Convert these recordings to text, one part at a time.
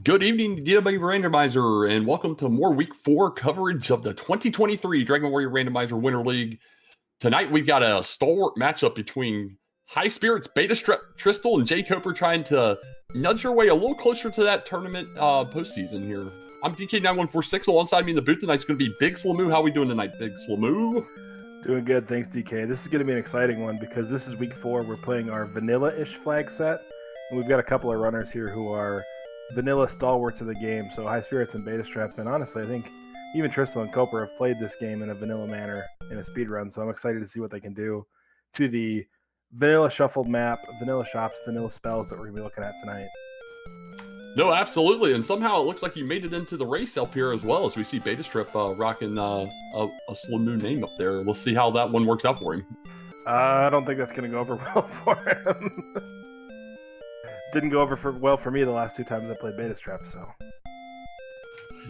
Good evening, DWR Randomizer, and welcome to more Week 4 coverage of the 2023 Dragon Warrior Randomizer Winter League. Tonight, we've got a stalwart matchup between Highspirits, betastrep, Tristal, and jkoper trying to nudge their way a little closer to that tournament postseason here. I'm DK9146. Alongside me in the booth tonight's going to be Big Slamoo. How are we doing tonight, Big Slamoo? Doing good, thanks DK. This is going to be an exciting one because this is Week 4. We're playing our vanilla-ish flag set, and we've got a couple of runners here who are vanilla stalwarts of the game, so Highspirits and betastrep, and honestly, I think even Tristal and Koper have played this game in a vanilla manner in a speed run, so I'm excited to see what they can do to the vanilla shuffled map, vanilla shops, vanilla spells that we're going to be looking at tonight. No, absolutely, and somehow it looks like you made it into the race up here as well, as we see betastrep rocking a Slamoo name up there. We'll see how that one works out for him. I don't think that's going to go over well for him. Didn't go over well for me the last two times I played betastrep, so.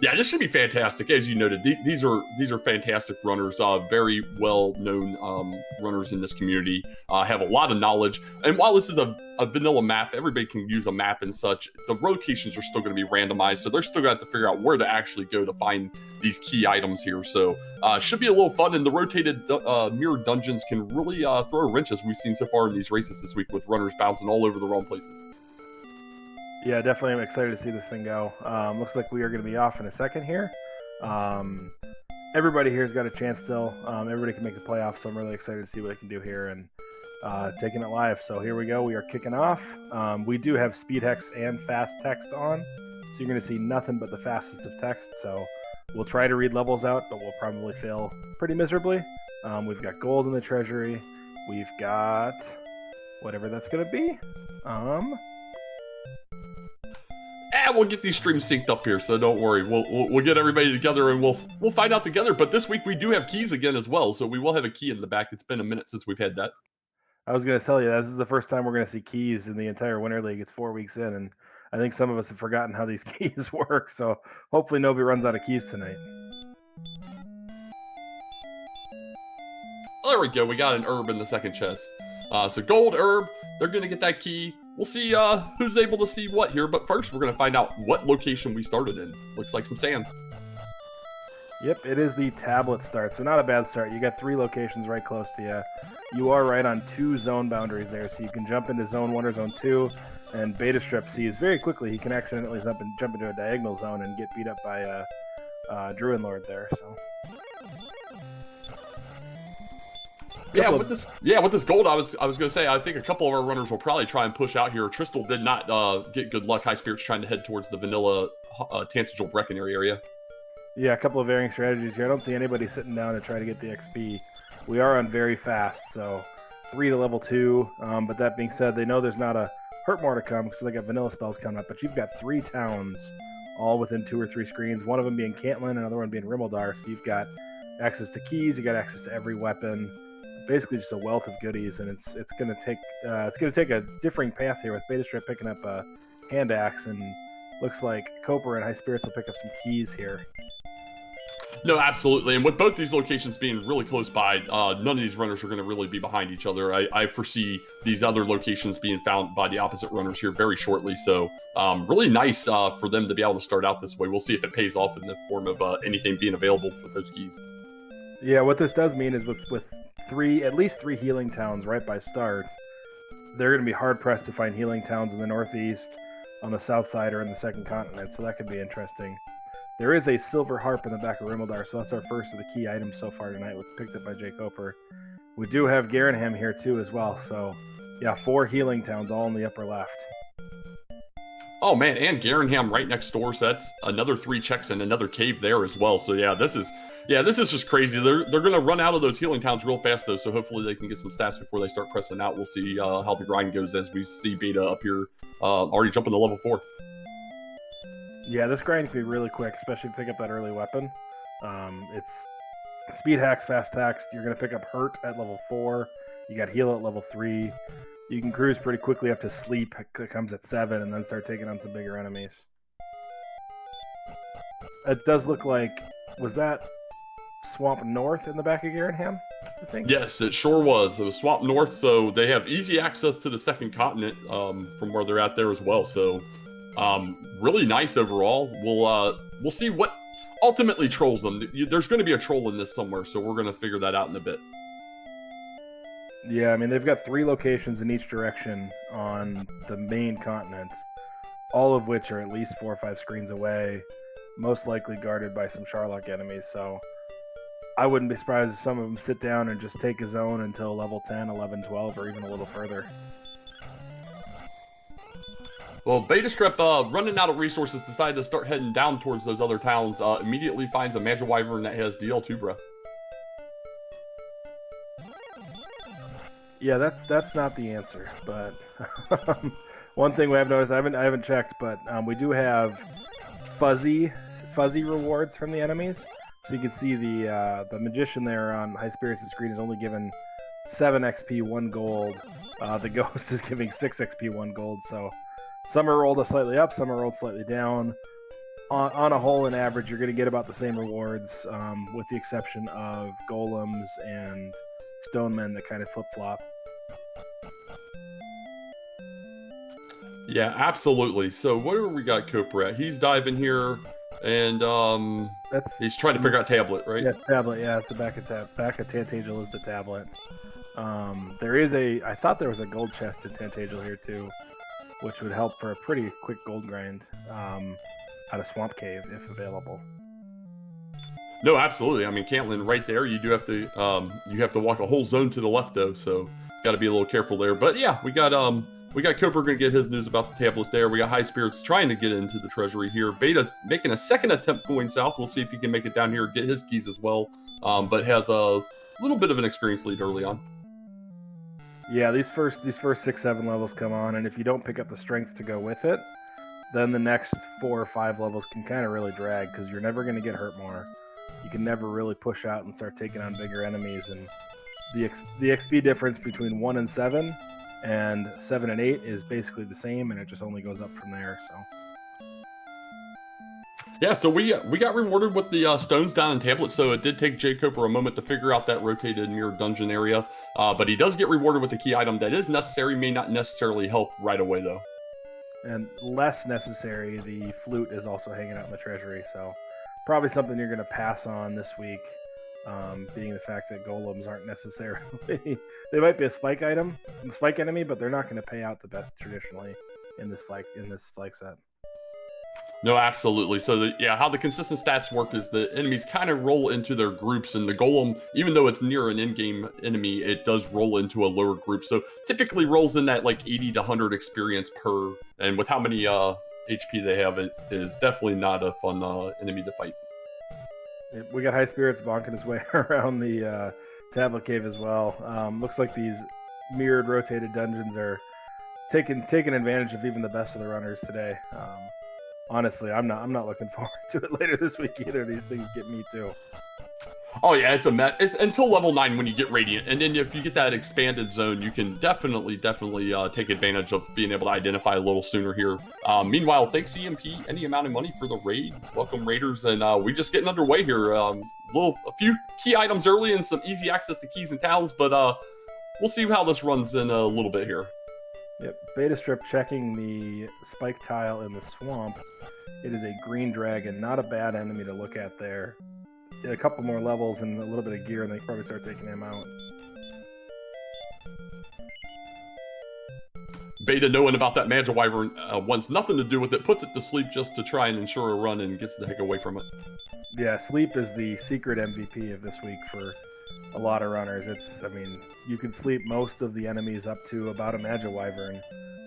Yeah, this should be fantastic. As you noted, these are fantastic runners, very well-known runners in this community, have a lot of knowledge. And while this is a vanilla map, everybody can use a map and such, the locations are still going to be randomized, so they're still going to have to figure out where to actually go to find these key items here. So should be a little fun, and the rotated mirror dungeons can really throw a wrench, as we've seen so far in these races this week, with runners bouncing all over the wrong places. Yeah, definitely. I'm excited to see this thing go. Looks like we are going to be off in a second here. Everybody here's got a chance still. Everybody can make the playoffs, so I'm really excited to see what I can do here and taking it live. So here we go. We are kicking off. We do have speed hex and fast text on, so you're going to see nothing but the fastest of text. So we'll try to read levels out, but we'll probably fail pretty miserably. We've got gold in the treasury. We've got whatever that's going to be. We'll get these streams synced up here, so don't worry. We'll get everybody together and we'll find out together. But this week we do have keys again as well, so we will have a key in the back. It's been a minute since we've had that. I was going to tell you, this is the first time we're going to see keys in the entire Winter League. It's 4 weeks in, and I think some of us have forgotten how these keys work. So hopefully nobody runs out of keys tonight. There we go. We got an herb in the second chest. So gold, herb, they're going to get that key. We'll see who's able to see what here, but first we're going to find out what location we started in. Looks like some sand. Yep, it is the tablet start, so not a bad start. You got 3 locations right close to you. You are right on 2 zone boundaries there, so you can jump into zone 1 or zone 2, and betastrep sees very quickly he can accidentally jump into a diagonal zone and get beat up by Druid Lord there, so... Yeah, with this gold, I was going to say, I think a couple of our runners will probably try and push out here. Tristal did not get good luck. Highspirits trying to head towards the vanilla Tantegel Breckenary area. Yeah, a couple of varying strategies here. I don't see anybody sitting down to try to get the XP. We are on very fast, so 3 to level 2. But that being said, they know there's not a hurt more to come because they got vanilla spells coming up. But you've got 3 towns all within 2 or 3 screens. One of them being Cantlin, another one being Rimmildar. So you've got access to keys. You got access to every weapon. Basically just a wealth of goodies, and it's going to take a differing path here with betastrep picking up a hand axe, and looks like Koper and Highspirits will pick up some keys here. No, absolutely, and with both these locations being really close by, none of these runners are going to really be behind each other. I foresee these other locations being found by the opposite runners here very shortly, so really nice for them to be able to start out this way. We'll see if it pays off in the form of anything being available with those keys. Yeah, what this does mean is with at least 3 healing towns right by start, they're going to be hard-pressed to find healing towns in the northeast, on the south side, or in the second continent, so that could be interesting. There is a silver harp in the back of Rimmildar, so that's our first of the key items so far tonight, picked up by jkoper. We do have Garenham here, too, as well, so yeah, 4 healing towns all in the upper left. Oh, man, and Garenham right next door, so that's another 3 checks and another cave there as well, so yeah, this is just crazy. They're going to run out of those healing towns real fast, though, so hopefully they can get some stats before they start pressing out. We'll see how the grind goes as we see Beta up here already jumping to level 4. Yeah, this grind can be really quick, especially if you pick up that early weapon. It's speed hacks, fast text. You're going to pick up hurt at level 4. You got heal at level 3. You can cruise pretty quickly up to sleep. It comes at 7, and then start taking on some bigger enemies. It does look like... Was that Swamp North in the back of Garenham, I think? Yes, it sure was. It was Swamp North, so they have easy access to the second continent from where they're at there as well. So Really nice overall. We'll see what ultimately trolls them. There's going to be a troll in this somewhere, so we're going to figure that out in a bit. Yeah, I mean, they've got 3 locations in each direction on the main continent, all of which are at least 4 or 5 screens away, most likely guarded by some Sharlock enemies, so I wouldn't be surprised if some of them sit down and just take a zone until level 10, 11, 12, or even a little further. Well, betastrep, running out of resources, decided to start heading down towards those other towns. Immediately finds a Magic Wyvern that has DL2 breath. Yeah, that's not the answer, but one thing we have noticed, I haven't checked, but we do have fuzzy rewards from the enemies. So you can see the magician there on Highspirits' screen is only given 7 XP, 1 gold. The ghost is giving 6 XP, 1 gold. So some are rolled slightly up, some are rolled slightly down. On a whole, in average, you're going to get about the same rewards, with the exception of golems and stonemen that kind of flip-flop. Yeah, absolutely. So where we got Koper at? He's diving here, and he's trying to figure out tablet, right? Yes, tablet. Yeah, it's the back of Tantagel is the tablet. There is I thought there was a gold chest in Tantagel here too, which would help for a pretty quick gold grind out of Swamp Cave if available. No, absolutely. I mean, Caitlin, right there, you do have to walk a whole zone to the left though, so got to be a little careful there. But yeah, we got Koper going to get his news about the tablet there. We got Highspirits trying to get into the treasury here. Beta making a second attempt going south. We'll see if he can make it down here, get his keys as well, but has a little bit of an experience lead early on. Yeah, these first 6-7 levels come on, and if you don't pick up the strength to go with it, then the next 4 or 5 levels can kind of really drag because you're never going to get hurt more. You can never really push out and start taking on bigger enemies, and the XP difference between 1 and 7 and 7 and 8 is basically the same, and it just only goes up from there. So yeah, so we got rewarded with the stones down in tablet, so it did take jkoper a moment to figure out that rotated mirror dungeon area, but he does get rewarded with the key item that is necessary, may not necessarily help right away though. And less necessary, the flute is also hanging out in the treasury, so probably something you're going to pass on this week. Being the fact that golems aren't necessarily they might be a spike enemy, but they're not going to pay out the best traditionally in this flag set. No, absolutely. So how the consistent stats work is the enemies kind of roll into their groups, and the golem, even though it's near an in-game enemy, it does roll into a lower group. So typically rolls in that like 80 to 100 experience per, and with how many HP they have, it is definitely not a fun enemy to fight. We got Highspirits bonking his way around the tablet cave as well. Looks like these mirrored rotated dungeons are taking advantage of even the best of the runners today. Honestly, I'm not looking forward to it later this week either. These things get me too. Oh yeah, it's until level 9 when you get Radiant, and then if you get that expanded zone, you can definitely take advantage of being able to identify a little sooner here. Meanwhile, thanks EMP, any amount of money for the raid. Welcome Raiders, and we just getting underway here. A few key items early and some easy access to keys and talents, but we'll see how this runs in a little bit here. Yep, betastrep checking the spike tile in the swamp. It is a green dragon, not a bad enemy to look at there. A couple more levels and a little bit of gear, and they can probably start taking him out. Beta, knowing about that Magic Wyvern, wants nothing to do with it, puts it to sleep just to try and ensure a run and gets the heck away from it. Yeah, sleep is the secret MVP of this week for a lot of runners. You can sleep most of the enemies up to about a Magic Wyvern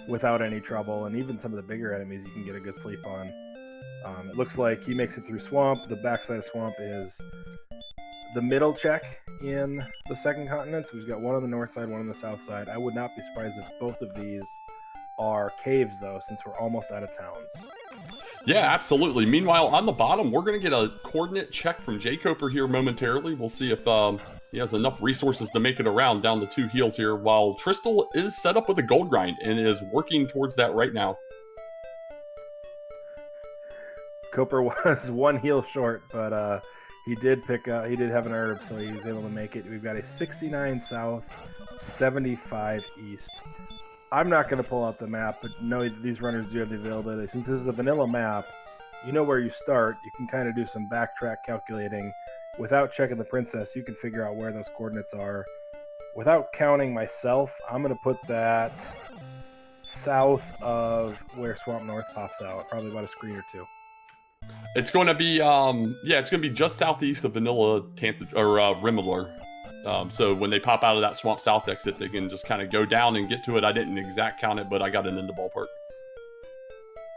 without any trouble, and even some of the bigger enemies you can get a good sleep on. It looks like he makes it through Swamp. The backside of Swamp is the middle check in the second continent. So we've got one on the north side, one on the south side. I would not be surprised if both of these are caves, though, since we're almost out of towns. Yeah, absolutely. Meanwhile, on the bottom, we're going to get a coordinate check from jkoper here momentarily. We'll see if he has enough resources to make it around down the 2 heals here, while Tristal is set up with a gold grind and is working towards that right now. Koper was 1 heal short, but he did have an herb, so he was able to make it. We've got a 69 south, 75 east. I'm not going to pull out the map, but no, these runners do have the availability. Since this is a vanilla map, you know where you start. You can kind of do some backtrack calculating. Without checking the princess, you can figure out where those coordinates are. Without counting myself, I'm going to put that south of where Swamp North pops out, probably about a screen or two. It's going to be, it's going to be just southeast of Vanilla Rimmler. So when they pop out of that Swamp South exit, they can just kind of go down and get to it. I didn't exact count it, but I got it in the ballpark.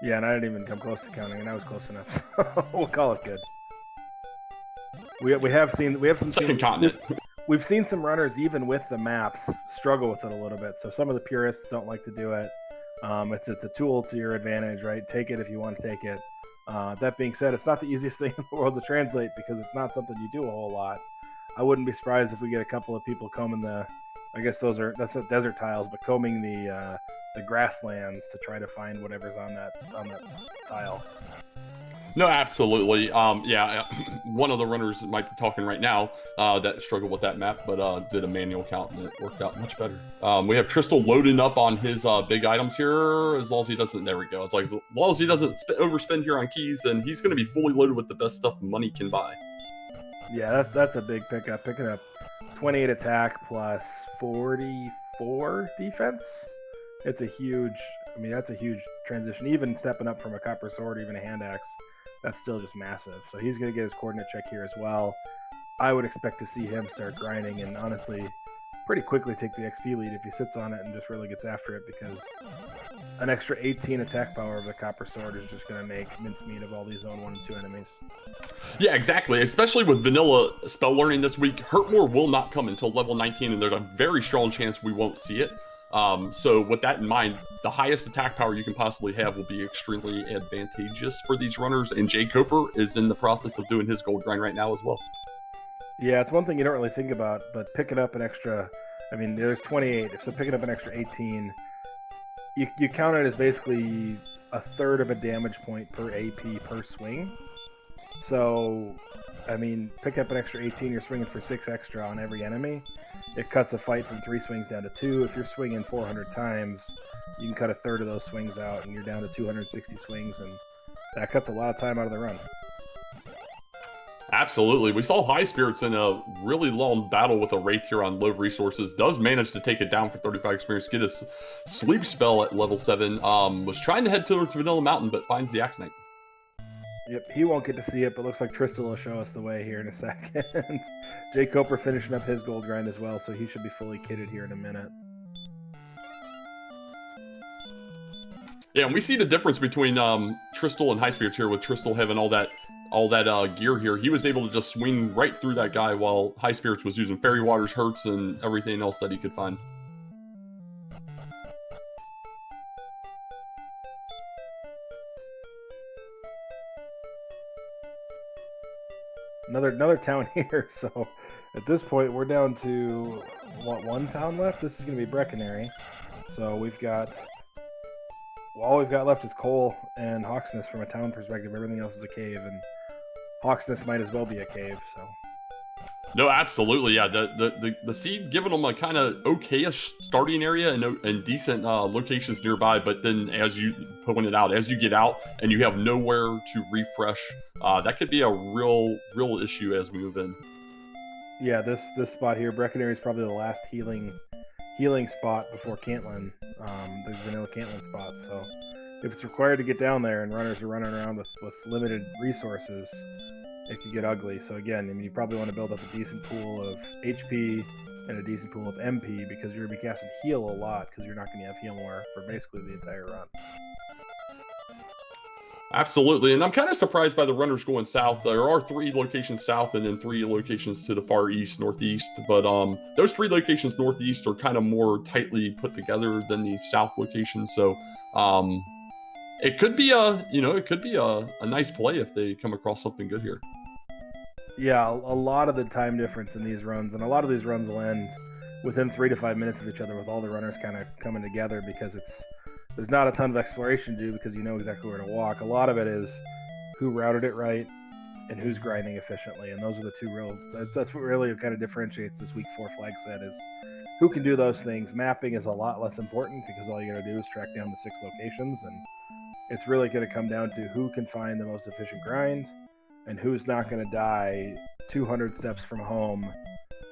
Yeah, and I didn't even come close to counting, and I was close enough, so we'll call it good. We have some second continent. We've seen some runners, even with the maps, struggle with it a little bit. So some of the purists don't like to do it. It's a tool to your advantage, right? Take it if you want to take it. That being said, it's not the easiest thing in the world to translate because it's not something you do a whole lot. I wouldn't be surprised if we get a couple of people combing I guess that's not desert tiles, but combing the grasslands to try to find whatever's on that tile. No, absolutely. One of the runners might be talking right now that struggled with that map, but did a manual count and it worked out much better. We have Tristal loading up on his big items here. As long as he doesn't, there we go. It's like as long as he doesn't overspend here on keys, then he's going to be fully loaded with the best stuff money can buy. Yeah, that's a big pickup. Picking up 28 attack plus 44 defense. That's a huge transition. Even stepping up from a copper sword, even a hand axe, that's still just massive. So he's going to get his coordinate check here as well. I would expect to see him start grinding and honestly pretty quickly take the XP lead if he sits on it and just really gets after it, because an extra 18 attack power of the copper sword is just going to make mincemeat of all these zone 1 and 2 enemies. Yeah, exactly. Especially with vanilla spell learning this week, Hurtmore will not come until level 19, and there's a very strong chance we won't see it. So with that in mind, the highest attack power you can possibly have will be extremely advantageous for these runners, and jkoper is in the process of doing his gold grind right now as well. Yeah, it's one thing you don't really think about, but picking up an extra, there's 28, so picking up an extra 18, you count it as basically a third of a damage point per AP per swing. So, pick up an extra 18, you're swinging for 6 extra on every enemy. It cuts a fight from 3 swings down to 2. If you're swinging 400 times, you can cut a third of those swings out, and you're down to 260 swings, and that cuts a lot of time out of the run. Absolutely. We saw Highspirits in a really long battle with a Wraith here on low resources. Does manage to take it down for 35 experience, get his sleep spell at level 7. Was trying to head towards Vanilla Mountain, but finds the Axe Knight. Yep, he won't get to see it, but looks like Tristal will show us the way here in a second. jkoper finishing up his gold grind as well, so he should be fully kitted here in a minute. Yeah, and we see the difference between Tristal and Highspirits here, with Tristal having all that gear here. He was able to just swing right through that guy, while Highspirits was using Fairy Waters, Hurts, and everything else that he could find. Another town here, so at this point we're down to one town left. This is going to be Breckenary, so we've got all we've got left is Cole and Hawksness from a town perspective. Everything else is a cave, and Hawksness might as well be a cave. So no, absolutely, yeah. The seed giving them a kind of okay-ish starting area and decent locations nearby, but then as you pointed out, as you get out and you have nowhere to refresh, that could be a real issue as we move in. Yeah, this spot here, Breckenary, is probably the last healing spot before Cantlin. There's vanilla Cantlin spots, so if it's required to get down there and runners are running around with limited resources, it could get ugly. So again, you probably want to build up a decent pool of HP and a decent pool of MP, because you're going to be casting heal a lot, because you're not going to have heal more for basically the entire run. Absolutely, and I'm kind of surprised by the runners going south. There are 3 locations south and then 3 locations to the far east, northeast, but those 3 locations northeast are kind of more tightly put together than the south locations, so it could be a nice play if they come across something good here. Yeah, a lot of the time difference in these runs, and a lot of these runs will end within 3 to 5 minutes of each other, with all the runners kind of coming together, because there's not a ton of exploration to do, because you know exactly where to walk. A lot of it is who routed it right and who's grinding efficiently, and those are the two that's what really kind of differentiates this week 4 flag set, is who can do those things. Mapping is a lot less important because all you got to do is track down the 6 locations, and it's really going to come down to who can find the most efficient grind and who's not going to die 200 steps from home,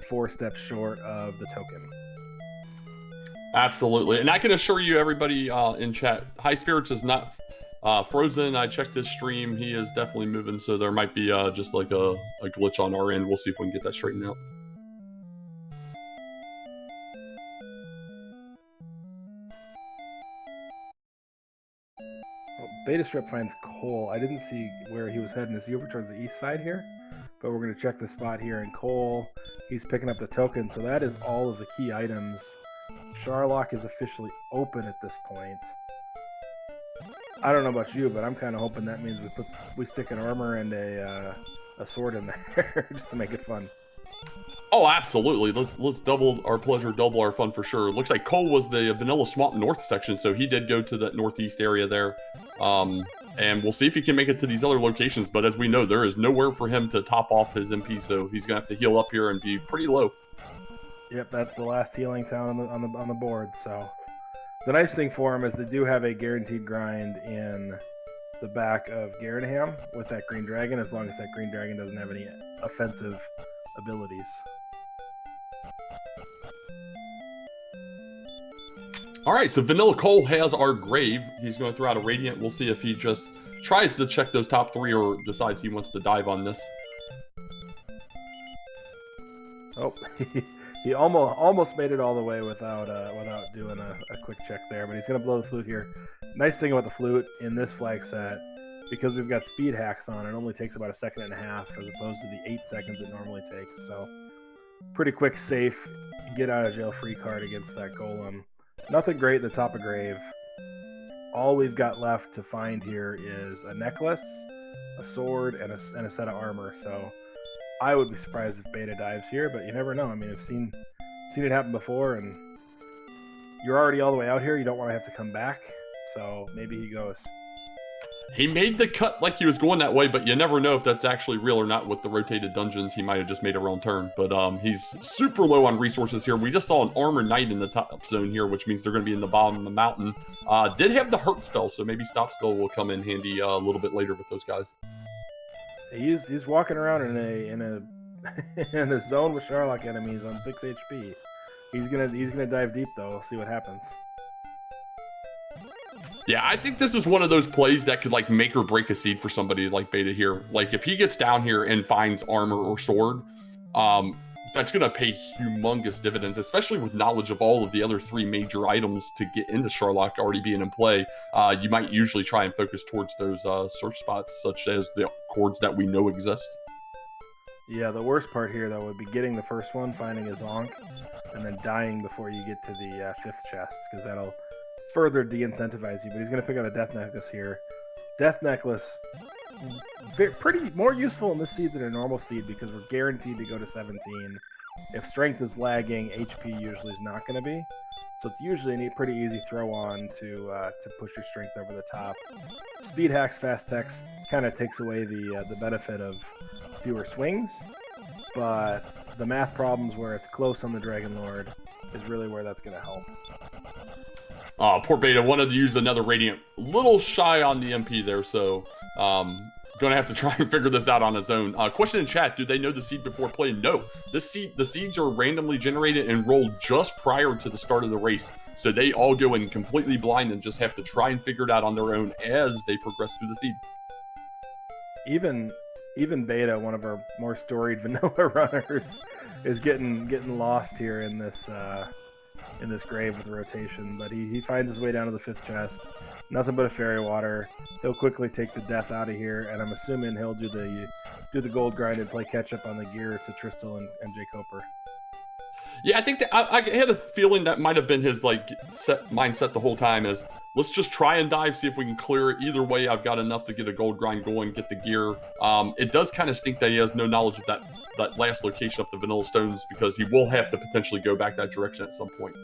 4 steps short of the token. Absolutely. And I can assure you, everybody in chat, Highspirits is not frozen. I checked his stream. He is definitely moving, so there might be just like a glitch on our end. We'll see if we can get that straightened out. Betastrep finds coal. I didn't see where he was heading. Is he over towards the east side here? But we're going to check the spot here in coal. He's picking up the token, so that is all of the key items. Charlock is officially open at this point. I don't know about you, but I'm kind of hoping that means we stick an armor and a sword in there just to make it fun. Oh, absolutely. Let's double our pleasure, double our fun for sure. Looks like Cole was the Vanilla Swamp North section, so he did go to that northeast area there. And we'll see if he can make it to these other locations. But as we know, there is nowhere for him to top off his MP, so he's gonna have to heal up here and be pretty low. Yep, that's the last healing town on the board. So the nice thing for him is they do have a guaranteed grind in the back of Gardenham with that green dragon, as long as that green dragon doesn't have any offensive abilities. All right, so Vanilla Cole has our grave. He's going to throw out a Radiant. We'll see if he just tries to check those top 3 or decides he wants to dive on this. Oh, he almost made it all the way without doing a quick check there, but he's going to blow the flute here. Nice thing about the flute in this flag set, because we've got speed hacks on, it only takes about 1.5 seconds as opposed to the 8 seconds it normally takes. So pretty quick, safe, get out of jail free card against that golem. Nothing great at the top of grave. All we've got left to find here is a necklace, a sword, and a set of armor. So I would be surprised if Beta dives here, but you never know. I mean, I've seen it happen before, and you're already all the way out here. You don't want to have to come back, so maybe he goes. He made the cut like he was going that way, but you never know if that's actually real or not with the rotated dungeons. He might have just made a wrong turn, but he's super low on resources here. We just saw an Armored Knight in the top zone here, which means they're going to be in the bottom of the mountain. Did have the hurt spell, so maybe stop spell will come in handy a little bit later with those guys. He's walking around in a zone with Charlock enemies on 6 HP. He's gonna dive deep though. We'll see what happens. Yeah, I think this is one of those plays that could like make or break a seed for somebody like Beta here. Like if he gets down here and finds armor or sword, that's going to pay humongous dividends, especially with knowledge of all of the other 3 major items to get into Charlock already being in play. You might usually try and focus towards those search spots, such as the chords that we know exist. Yeah, the worst part here though would be getting the first one, finding a zonk, and then dying before you get to the 5th chest, because that'll further de-incentivize you. But he's going to pick out a Death Necklace here. Death Necklace, pretty more useful in this seed than a normal seed because we're guaranteed to go to 17. If strength is lagging, HP usually is not going to be. So it's usually a pretty easy throw on to push your strength over the top. Speed hacks, fast text kind of takes away the benefit of fewer swings, but the math problems where it's close on the Dragon Lord is really where that's going to help. Poor Beta wanted to use another Radiant. Little shy on the MP there, so gonna have to try and figure this out on his own. Question in chat, do they know the seed before play? No. The seeds are randomly generated and rolled just prior to the start of the race. So they all go in completely blind and just have to try and figure it out on their own as they progress through the seed. Even Beta, one of our more storied vanilla runners, is getting lost here in this grave with the rotation, but he finds his way down to the 5th chest. Nothing but a fairy water. He'll quickly take the death out of here, and I'm assuming he'll do the gold grind and play catch up on the gear to Tristal and jkoper. Yeah, I think that I had a feeling that might have been his mindset the whole time. Is let's just try and dive, see if we can clear it. Either way, I've got enough to get a gold grind going, get the gear. It does kind of stink that he has no knowledge of that last location up the Vanilla Stones, because he will have to potentially go back that direction at some point.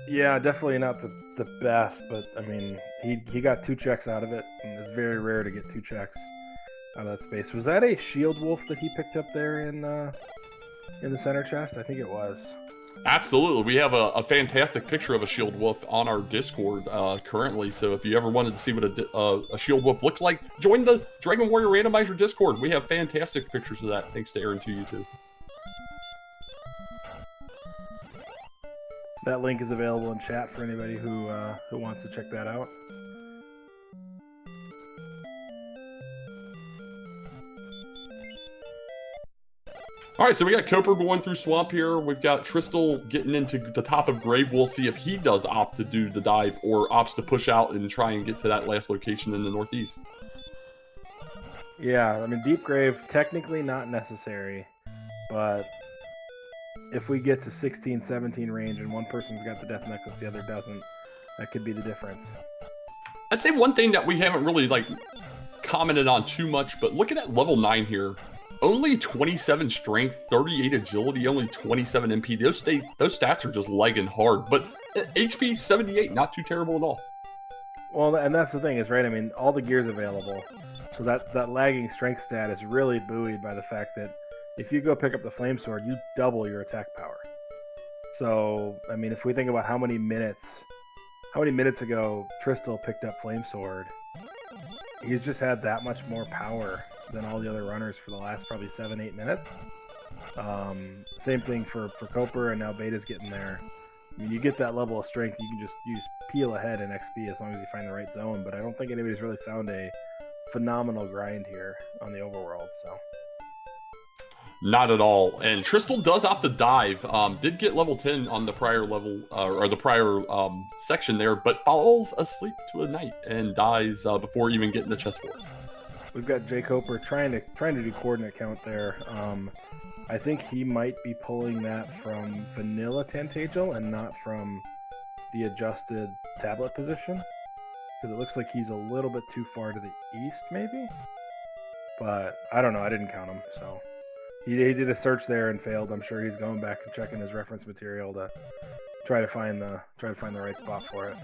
Yeah, definitely not the best, but I mean, he got 2 checks out of it, and it's very rare to get 2 checks out of that space. Was that a shield wolf that he picked up there in in the center chest? I think it was. Absolutely. We have a fantastic picture of a shield wolf on our Discord currently. So if you ever wanted to see what a shield wolf looks like, join the Dragon Warrior Randomizer Discord. We have fantastic pictures of that. Thanks to Aaron to you too. That link is available in chat for anybody who wants to check that out. All right, so we got Koper going through Swamp here. We've got Tristal getting into the top of Grave. We'll see if he does opt to do the dive or opts to push out and try and get to that last location in the northeast. Yeah, I mean, Deep Grave, technically not necessary, but if we get to 16, 17 range and one person's got the Death Necklace, the other doesn't, that could be the difference. I'd say one thing that we haven't really commented on too much, but look at that level 9 here. Only 27 strength, 38 agility, only 27 MP. Those stats are just legging hard, but HP 78, not too terrible at all. Well, and that's the thing is, right, I mean, all the gear's available, so that lagging strength stat is really buoyed by the fact that if you go pick up the Flame Sword, you double your attack power. So, I mean, if we think about how many minutes ago Tristal picked up Flame Sword, he's just had that much more power than all the other runners for the last probably 7-8 minutes. Same thing for Koper, and now Beta's getting there. I mean, you get that level of strength, you can just peel ahead in XP as long as you find the right zone, but I don't think anybody's really found a phenomenal grind here on the overworld, so. Not at all. And Tristal does opt to dive. Did get level 10 on the prior level, or the prior section there, but falls asleep to a knight and dies before even getting the chest for it. We've got jkoper trying to do coordinate count there. I think he might be pulling that from vanilla Tantagel and not from the adjusted tablet position, because it looks like he's a little bit too far to the east, maybe. But I don't know. I didn't count him, so he did a search there and failed. I'm sure he's going back and checking his reference material to try to find the right spot for it.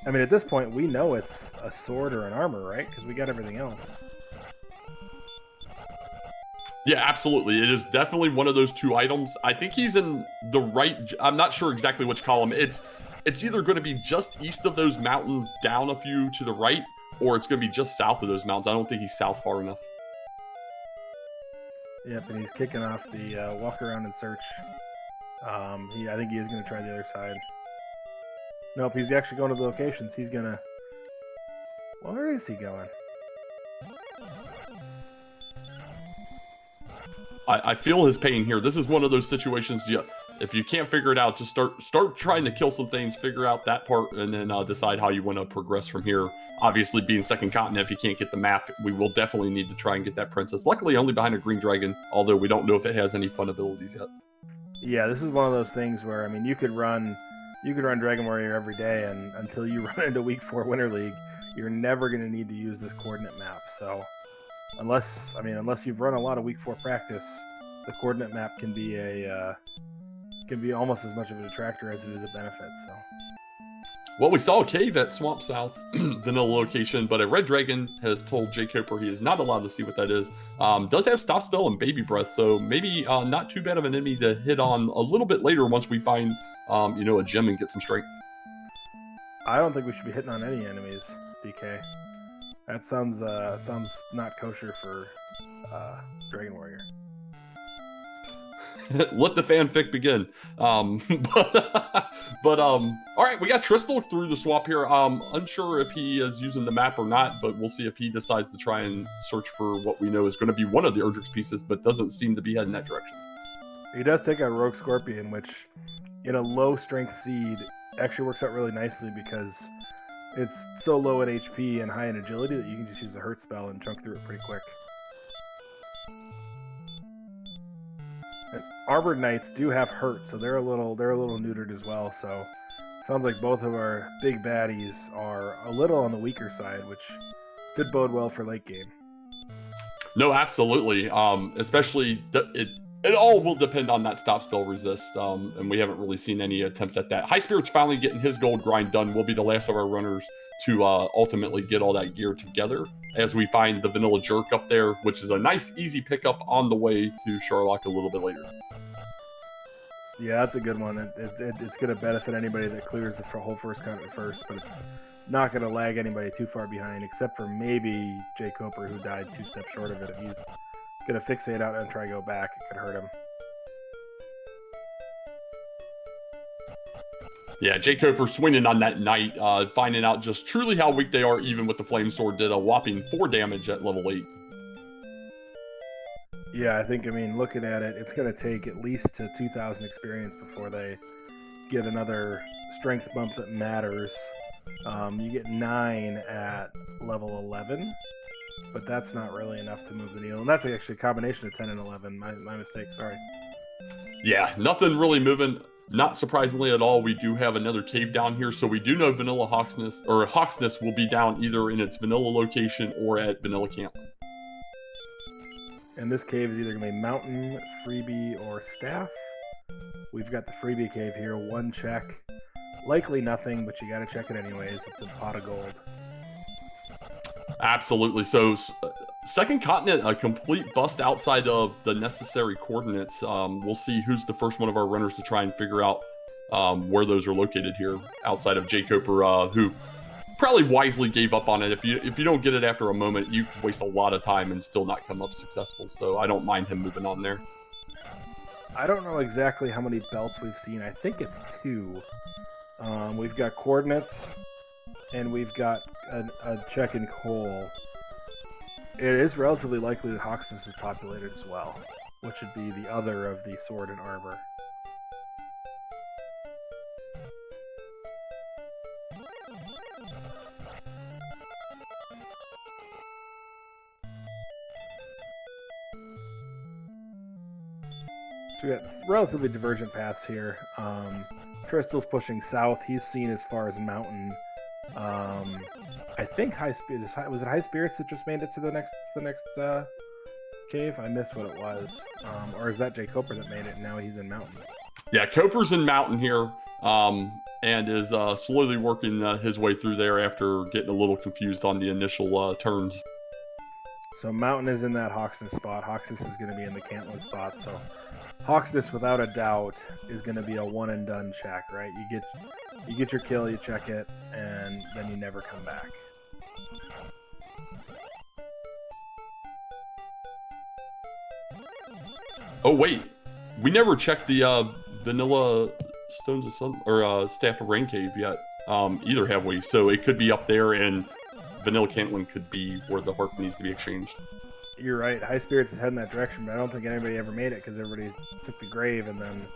I mean, at this point, we know it's a sword or an armor, right? Because we got everything else. Yeah, absolutely. It is definitely one of those two items. I think he's in the right... I'm not sure exactly which column. It's either going to be just east of those mountains, down a few to the right, or it's going to be just south of those mountains. I don't think he's south far enough. Yep, and he's kicking off the walk around and search. I think he is going to try the other side. Nope, he's actually going to the locations. He's going to... Where is he going? I feel his pain here. This is one of those situations, if you can't figure it out, just start trying to kill some things, figure out that part, and then decide how you want to progress from here. Obviously, being second continent, if you can't get the map, we will definitely need to try and get that princess. Luckily, only behind a green dragon, although we don't know if it has any fun abilities yet. Yeah, this is one of those things where, I mean, you could run Dragon Warrior every day, and until you run into Week 4 Winter League, you're never going to need to use this coordinate map. So, unless you've run a lot of Week 4 practice, the coordinate map can be almost as much of a detractor as it is a benefit. So. Well, we saw a cave at Swamp South, vanilla location, but a red dragon has told jkoper he is not allowed to see what that is. Does have Stop Spell and Baby Breath, so maybe not too bad of an enemy to hit on a little bit later once we find, a gem and get some strength. I don't think we should be hitting on any enemies, DK. That sounds not kosher for Dragon Warrior. Let the fanfic begin. All right, we got Tristal through the swamp here. Unsure if he is using the map or not, but we'll see if he decides to try and search for what we know is going to be one of the Erdrix pieces, but doesn't seem to be heading that direction. He does take a Rogue Scorpion, which in a low strength seed actually works out really nicely because it's so low in HP and high in agility that you can just use a hurt spell and chunk through it pretty quick. And Armored Knights do have hurt, so they're a little neutered as well. So sounds like both of our big baddies are a little on the weaker side, which could bode well for late game. No, absolutely. Especially It all will depend on that stop spell resist, and we haven't really seen any attempts at that. Highspirits finally getting his gold grind done will be the last of our runners to ultimately get all that gear together, as we find the vanilla jerk up there, which is a nice, easy pickup on the way to Sharlock a little bit later. Yeah, that's a good one. It's going to benefit anybody that clears the whole first continent first, but it's not going to lag anybody too far behind, except for maybe jkoper, who died 2 steps short of it. If he's going to fixate out and try to go back, it could hurt him. Yeah, jkoper swinging on that knight, finding out just truly how weak they are, even with the flame sword, did a whopping 4 damage at level 8. Yeah, I mean, looking at it, it's going to take at least to 2,000 experience before they get another strength bump that matters. You get 9 at level 11, but that's not really enough to move the needle. And that's actually a combination of 10 and 11. My mistake, sorry. Yeah, nothing really moving. Not surprisingly at all, we do have another cave down here, so we do know Vanilla Hawksness will be down either in its vanilla location or at Vanilla Camp. And this cave is either going to be mountain, freebie, or staff. We've got the freebie cave here, 1 check. Likely nothing, but you got to check it anyways. It's a pot of gold. Absolutely. So, second continent, a complete bust outside of the necessary coordinates. We'll see who's the first one of our runners to try and figure out where those are located here, outside of jkoper, who probably wisely gave up on it. If you don't get it after a moment, you waste a lot of time and still not come up successful. So I don't mind him moving on there. I don't know exactly how many belts we've seen. I think it's 2. We've got coordinates, and we've got a check in coal. It is relatively likely that Hawksness is populated as well, which would be the other of the sword and armor. So we got relatively divergent paths here. Tristal's pushing south. He's seen as far as mountain. I think Highspirits was it Highspirits that just made it to the next cave? I missed what it was. Or is that jkoper that made it and now he's in mountain? Yeah, Coper's in mountain here, and is slowly working his way through there after getting a little confused on the initial turns. So mountain is in that Hawksness spot. Hawksness is going to be in the Cantland spot. So Hawksness, without a doubt, is going to be a one and done check, right? You get your kill, you check it, and then you never come back. Oh wait, we never checked the vanilla stones of sun or staff of rain cave yet. Either have we? So it could be up there, and vanilla Cantland could be where the harp needs to be exchanged. You're right. Highspirits is heading that direction, but I don't think anybody ever made it because everybody took the grave and then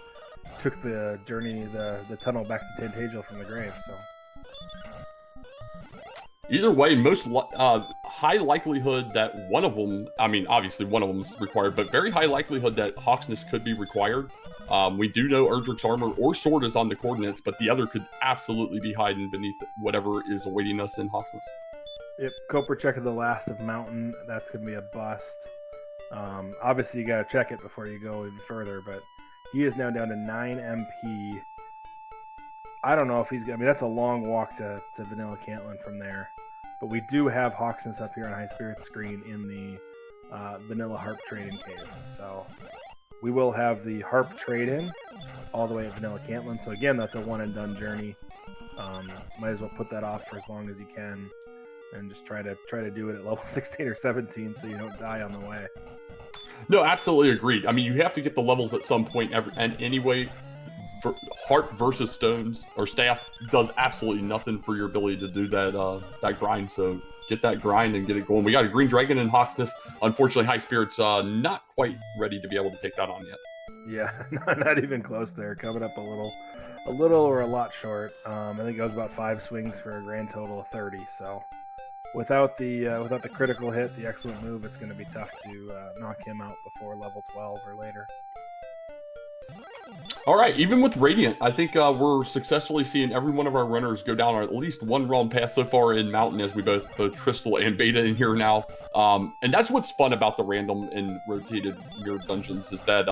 took the journey, the tunnel back to Tantagel from the grave. So either way, high likelihood that one of them, I mean, obviously one of them is required, but very high likelihood that Hawksness could be required. We do know Erdrick's armor or sword is on the coordinates, but the other could absolutely be hiding beneath whatever is awaiting us in Hawksness. Yep, Coper checking the last of mountain. That's going to be a bust. Obviously, you got to check it before you go even further, but he is now down to 9 MP. I don't know if he's going to... I mean, that's a long walk to Vanilla Cantland from there. But we do have Hawksness up here on Highspirits screen in the Vanilla Harp Trade-In Cave. So we will have the Harp Trade-In all the way at Vanilla Cantland. So again, that's a one-and-done journey. Might as well put that off for as long as you can. And just try to do it at level 16 or 17 so you don't die on the way. No, absolutely agreed. I mean, you have to get the levels at some point, and anyway, for harp versus stones or staff does absolutely nothing for your ability to do that grind. So get that grind and get it going. We got a green dragon in Hawksness. Unfortunately, Highspirits not quite ready to be able to take that on yet. Yeah, not even close there. Coming up a little or a lot short. I think it was about 5 swings for a grand total of 30. So without the critical hit, the excellent move, it's going to be tough to knock him out before level 12 or later. All right, even with Radiant, I think we're successfully seeing every one of our runners go down at least one realm path so far in Mountain, as we both Crystal and Beta in here now. And that's what's fun about the random and rotated mirror dungeons, is that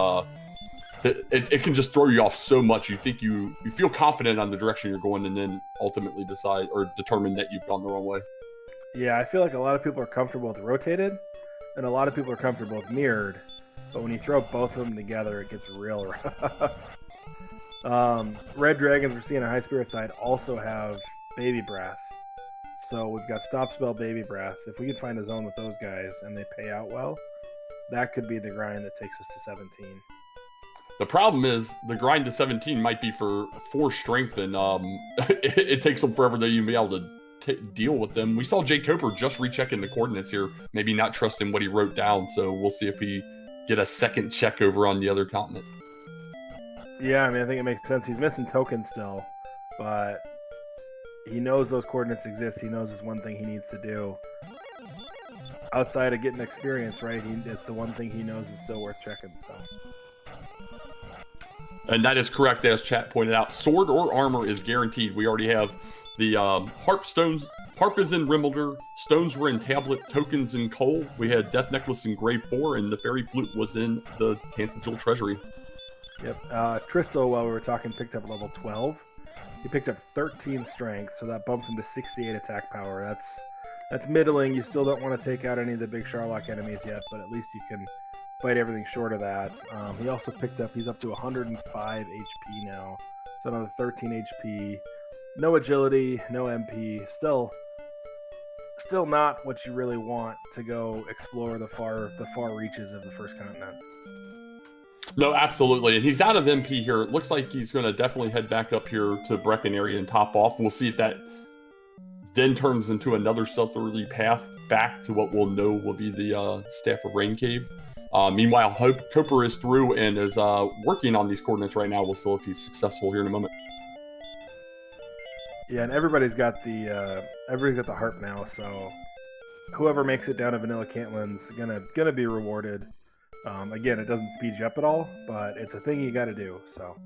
it can just throw you off so much. You think you feel confident on the direction you're going, and then ultimately decide or determine that you've gone the wrong way. Yeah, I feel like a lot of people are comfortable with rotated, and a lot of people are comfortable with mirrored. But when you throw both of them together, it gets real rough. Red Dragons we're seeing on Highspirit side also have Baby Breath. So we've got Stop Spell, Baby Breath. If we can find a zone with those guys and they pay out well, that could be the grind that takes us to 17. The problem is the grind to 17 might be for 4 strength, and it takes them forever to even be able to deal with them. We saw jkoper just rechecking the coordinates here, maybe not trusting what he wrote down, so we'll see if he get a second check over on the other continent. Yeah, I mean, I think it makes sense. He's missing tokens still, but he knows those coordinates exist. He knows it's one thing he needs to do. Outside of getting experience, right? It's the one thing he knows is still worth checking, so... And that is correct, as chat pointed out. Sword or armor is guaranteed. We already have the harp stones. Harp is in Rimmelder. Stones were in Tablet. Tokens in Coal. We had Death Necklace in Grave 4, and the Fairy Flute was in the Tantegel Treasury. Yep. Tristal, while we were talking, picked up level 12. He picked up 13 strength, so that bumps him to 68 attack power. That's middling. You still don't want to take out any of the big Sharlock enemies yet, but at least you can fight everything short of that. He also he's up to 105 HP now, so another 13 HP. No agility, no MP. Still not what you really want to go explore the far reaches of the first continent. No, absolutely. And he's out of MP here. It looks like he's going to definitely head back up here to Brecken area and top off. We'll see if that then turns into another southerly path back to what we'll know will be the Staff of Rain Cave. Meanwhile, Koper is through and is working on these coordinates right now. We'll see if he's successful here in a moment. Yeah, and everybody's got the harp now, so whoever makes it down to Vanilla Cantlin's gonna be rewarded. Again, it doesn't speed you up at all, but it's a thing you got to do. So.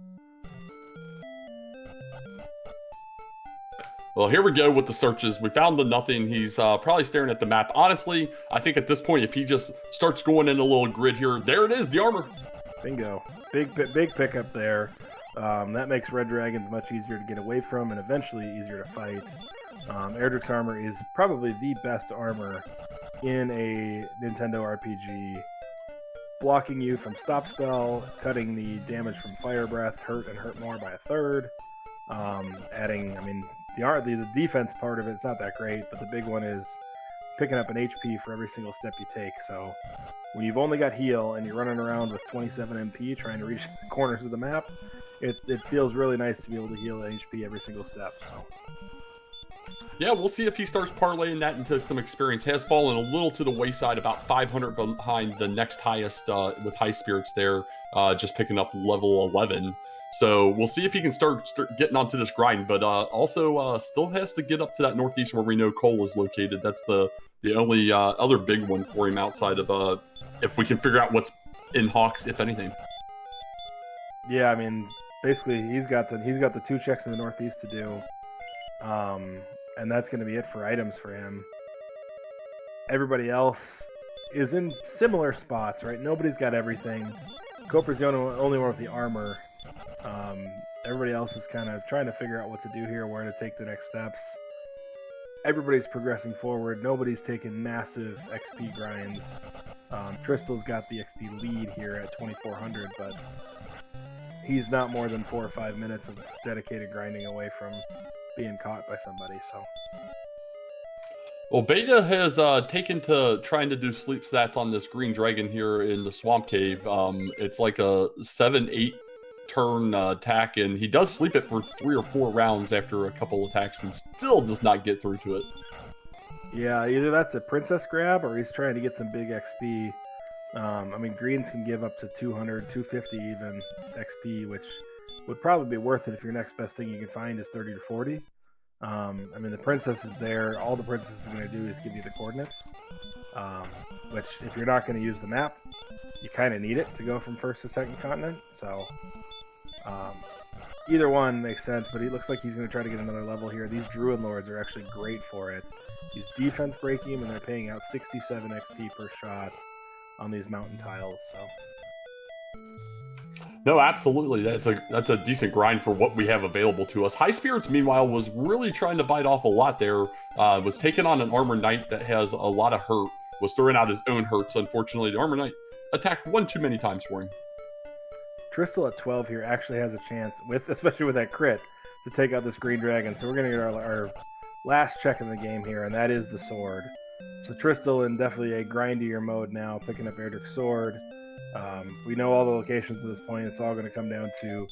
Well, here we go with the searches. We found the nothing. He's probably staring at the map. Honestly, I think at this point, if he just starts going in a little grid here, there it is, the armor. Bingo. Big pickup there. That makes Red Dragons much easier to get away from and eventually easier to fight. Erdrick's armor is probably the best armor in a Nintendo RPG. Blocking you from Stop Spell, cutting the damage from Fire Breath, hurt and hurt more by a third. Adding, I mean, the defense part of it's not that great, but the big one is picking up an HP for every single step you take. So when you've only got heal and you're running around with 27 MP trying to reach the corners of the map, it feels really nice to be able to heal HP every single step. So. Yeah, we'll see if he starts parlaying that into some experience. Has fallen a little to the wayside, about 500 behind the next highest with Highspirits there, just picking up level 11. So we'll see if he can start getting onto this grind, but also still has to get up to that northeast where we know Cole is located. That's the only other big one for him outside of if we can figure out what's in Hawks, if anything. Yeah, I mean, basically he's got the 2 checks in the northeast to do. And that's going to be it for items for him. Everybody else is in similar spots, right? Nobody's got everything. Koper's the only one with the armor. Everybody else is kind of trying to figure out what to do here, where to take the next steps. Everybody's progressing forward. Nobody's taking massive XP grinds. Tristal's got the XP lead here at 2,400, but he's not more than 4 or 5 minutes of dedicated grinding away from being caught by somebody. So, well, Beta has taken to trying to do sleep stats on this green dragon here in the swamp cave. It's like a 7-8 turn attack, and he does sleep it for 3 or 4 rounds after a couple attacks and still does not get through to it. Yeah, either that's a princess grab or he's trying to get some big XP. I mean, greens can give up to 200, 250 even XP, which would probably be worth it if your next best thing you can find is 30 to 40. I mean, the princess is there. All the princess is going to do is give you the coordinates, which if you're not going to use the map, you kind of need it to go from first to second continent. So Either one makes sense, but he looks like he's going to try to get another level here. These Druid Lords are actually great for it. He's defense breaking him, and they're paying out 67 XP per shot on these mountain tiles. So. No, absolutely. That's a decent grind for what we have available to us. Highspirits, meanwhile, was really trying to bite off a lot there. Was taking on an Armor Knight that has a lot of hurt. Was throwing out his own hurts. Unfortunately, the Armor Knight attacked one too many times for him. Tristal at 12 here actually has a chance, especially with that crit, to take out this green dragon. So we're going to get our last check in the game here, and that is the sword. So Tristal in definitely a grindier mode now, picking up Erdrick's sword. We know all the locations at this point. It's all going to come down to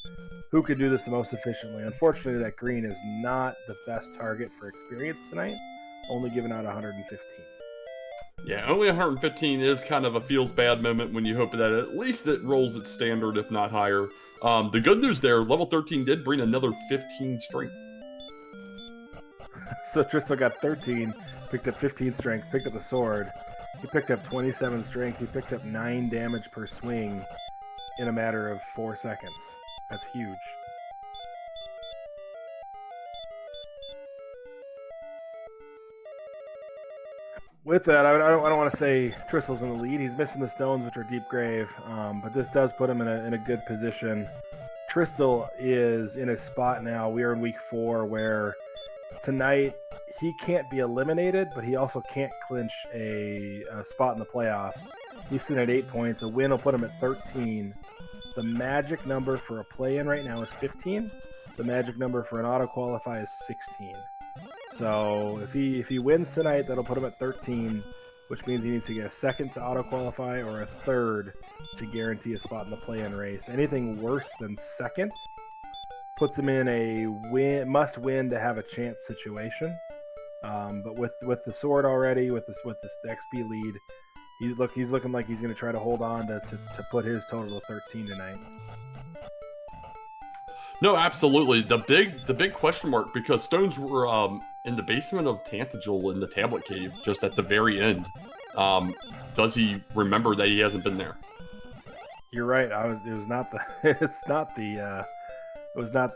who could do this the most efficiently. Unfortunately, that green is not the best target for experience tonight, only giving out 115. Yeah, only 115 is kind of a feels bad moment when you hope that at least it rolls its standard, if not higher. The good news there, level 13 did bring another 15 strength. So Tristal got 13, picked up 15 strength, picked up the sword. He picked up 27 strength. He picked up 9 damage per swing in a matter of 4 seconds. That's huge. With that, I don't want to say Tristal's in the lead. He's missing the stones, which are deep grave, but this does put him in a good position. Tristal is in a spot now. We are in week 4 where tonight he can't be eliminated, but he also can't clinch a spot in the playoffs. He's sitting at 8 points. A win will put him at 13. The magic number for a play-in right now is 15. The magic number for an auto-qualify is 16. So if he wins tonight, that'll put him at 13, which means he needs to get a second to auto-qualify or a third to guarantee a spot in the play-in race. Anything worse than second puts him in a must-win to have a chance situation. But with the sword already, with this XP lead, he's looking like he's going to try to hold on to put his total to 13 tonight. No, absolutely. The big question mark, because stones were in the basement of Tantagel in the Tablet Cave, just at the very end. Does he remember that he hasn't been there? You're right. It was not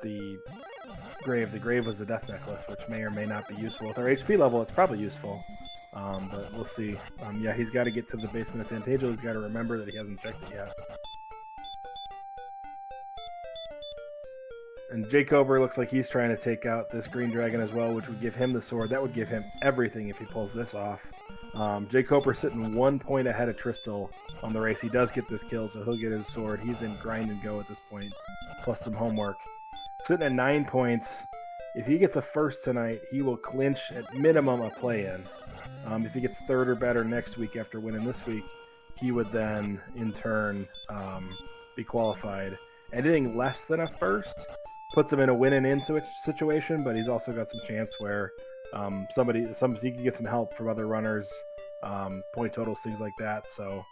the grave. The grave was the death necklace, which may or may not be useful. With our HP level, it's probably useful. But we'll see. Yeah, he's got to get to the basement of Tantagel. He's got to remember that he hasn't checked it yet. And jkoper looks like he's trying to take out this green dragon as well, which would give him the sword. That would give him everything if he pulls this off. jkoper sitting 1 point ahead of Tristal on the race. He does get this kill, so he'll get his sword. He's in grind and go at this point, plus some homework. Sitting at 9 points. If he gets a first tonight, he will clinch at minimum a play-in. If he gets third or better next week after winning this week, he would then, in turn, be qualified. Anything less than a first puts him in a win-and-in situation, but he's also got some chance where he can get some help from other runners, point totals, things like that. So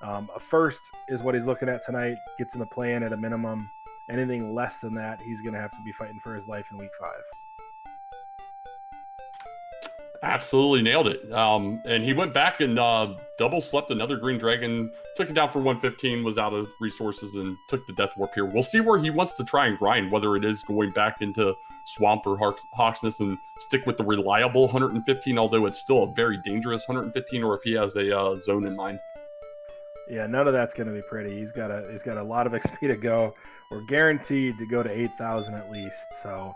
a first is what he's looking at tonight, gets him a play-in at a minimum. Anything less than that, he's going to have to be fighting for his life in week 5. Absolutely nailed it. And he went back and double slept another green dragon, took it down for 115, was out of resources, and took the death warp here. We'll see where he wants to try and grind, whether it is going back into Swamp or Hawksness and stick with the reliable 115, although it's still a very dangerous 115, or if he has a zone in mind. Yeah, none of that's going to be pretty. He's got a lot of XP to go. We're guaranteed to go to 8,000 at least, so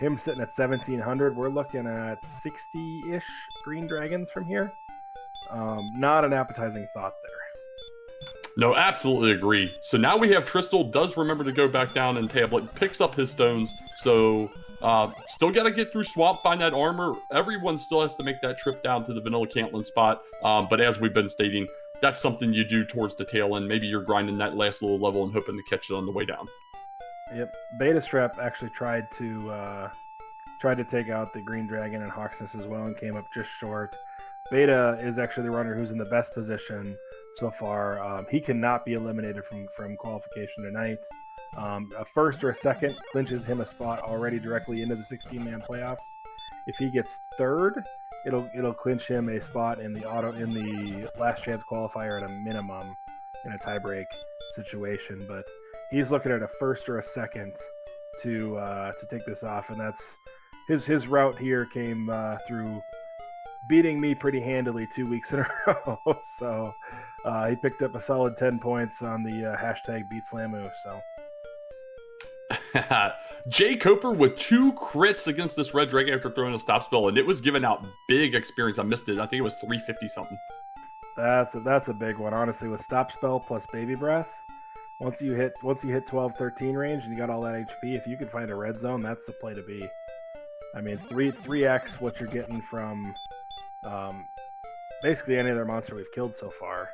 him sitting at 1,700, we're looking at 60-ish green dragons from here. Not an appetizing thought there. No, absolutely agree. So now we have Tristal does remember to go back down and tablet, picks up his stones. So still got to get through Swamp, find that armor. Everyone still has to make that trip down to the Vanilla Cantlin spot. But as we've been stating, that's something you do towards the tail end. Maybe you're grinding that last little level and hoping to catch it on the way down. Yep, betastrep actually tried to take out the green dragon and Hawksness as well and came up just short. Beta is actually the runner who's in the best position so far. He cannot be eliminated from qualification tonight. A first or a second clinches him a spot already directly into the 16-man playoffs. If he gets third, it'll clinch him a spot in the last chance qualifier at a minimum in a tiebreak situation. But he's looking at a first or a second to take this off, and that's his route here came through beating me pretty handily 2 weeks in a row. So he picked up a solid 10 points on the hashtag BeatSlamu. So jkoper with 2 crits against this red dragon after throwing a stop spell, and it was giving out big experience. I missed it. I think it was 350 something. That's a big one, honestly, with stop spell plus baby breath. Once you hit 12-13 range and you got all that HP, if you can find a red zone, that's the play to be. I mean, 3x what you're getting from basically any other monster we've killed so far.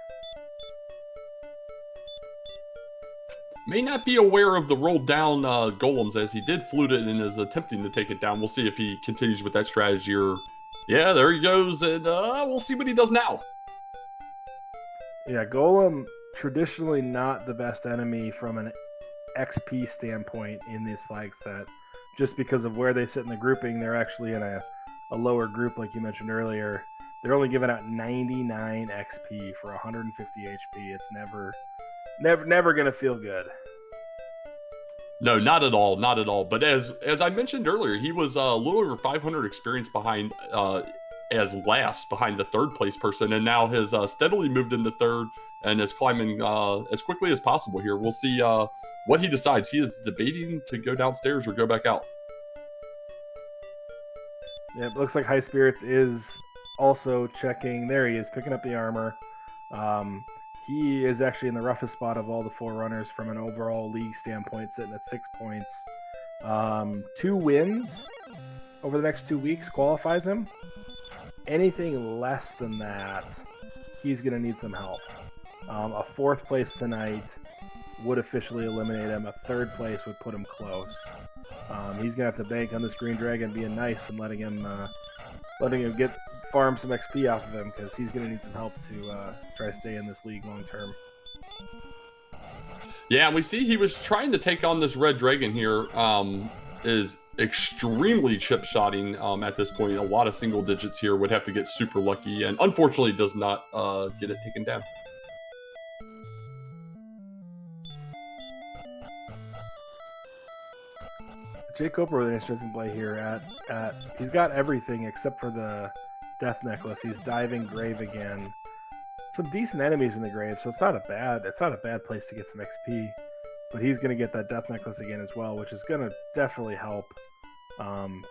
May not be aware of the rolled down golems, as he did flute it and is attempting to take it down. We'll see if he continues with that strategy, or yeah, there he goes, and we'll see what he does now. Yeah, golem traditionally not the best enemy from an XP standpoint in this flag set, just because of where they sit in the grouping. They're actually in a lower group, like you mentioned earlier. They're only giving out 99 XP for 150 HP. It's never gonna feel good. No, not at all, not at all. But as I mentioned earlier, he was a little over 500 experience behind as last behind the third place person, and now has steadily moved into third and is climbing as quickly as possible here. We'll see what he decides. He is debating to go downstairs or go back out. Yeah, it looks like Highspirits is also checking. There he is, picking up the armor. He is actually in the roughest spot of all the 4 runners from an overall league standpoint, sitting at 6 points. 2 wins over the next 2 weeks qualifies him. Anything less than that, he's going to need some help. A 4th place tonight would officially eliminate him. A 3rd place would put him close. He's going to have to bank on this green dragon being nice and letting him get farm some XP off of him, because he's going to need some help to try to stay in this league long term. Yeah, and we see he was trying to take on this red dragon here. Is extremely chip-shotting at this point. A lot of single digits here. Would have to get super lucky, and unfortunately does not get it taken down. jkoper with an interesting play here at he's got everything except for the death necklace. He's diving grave again. Some decent enemies in the grave, so it's not a bad place to get some XP. But he's going to get that death necklace again as well, which is going to definitely help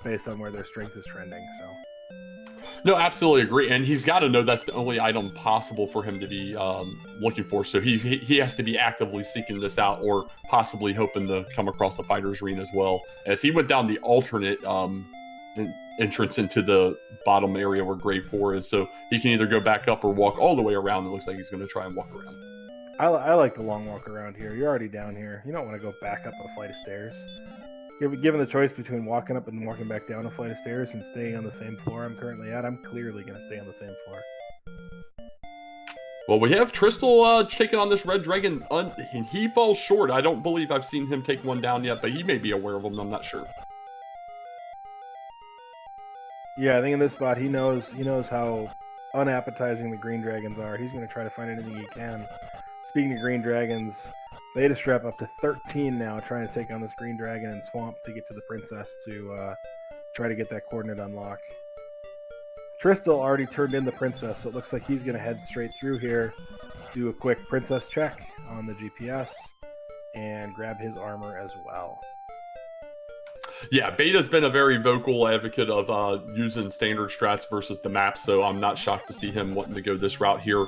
based on where their strength is trending. So no, absolutely agree, and he's got to know that's the only item possible for him to be looking for. So he has to be actively seeking this out, or possibly hoping to come across the fighter's ring as well, as he went down the alternate entrance into the bottom area where grave 4 is. So he can either go back up or walk all the way around. It looks like he's going to try and walk around. I like the long walk around here. You're already down here. You don't want to go back up a flight of stairs. Given the choice between walking up and walking back down a flight of stairs and staying on the same floor I'm currently at, I'm clearly going to stay on the same floor. Well, we have Tristal taking on this red dragon, and he falls short. I don't believe I've seen him take one down yet, but he may be aware of them. I'm not sure. Yeah, I think in this spot he knows how unappetizing the green dragons are. He's going to try to find anything he can. Speaking of green dragons, betastrep up to 13 now, trying to take on this green dragon and swamp to get to the princess to try to get that coordinate unlock. Tristal already turned in the princess, so it looks like he's going to head straight through here, do a quick princess check on the GPS, and grab his armor as well. Yeah, Beta's been a very vocal advocate of using standard strats versus the map, so I'm not shocked to see him wanting to go this route here.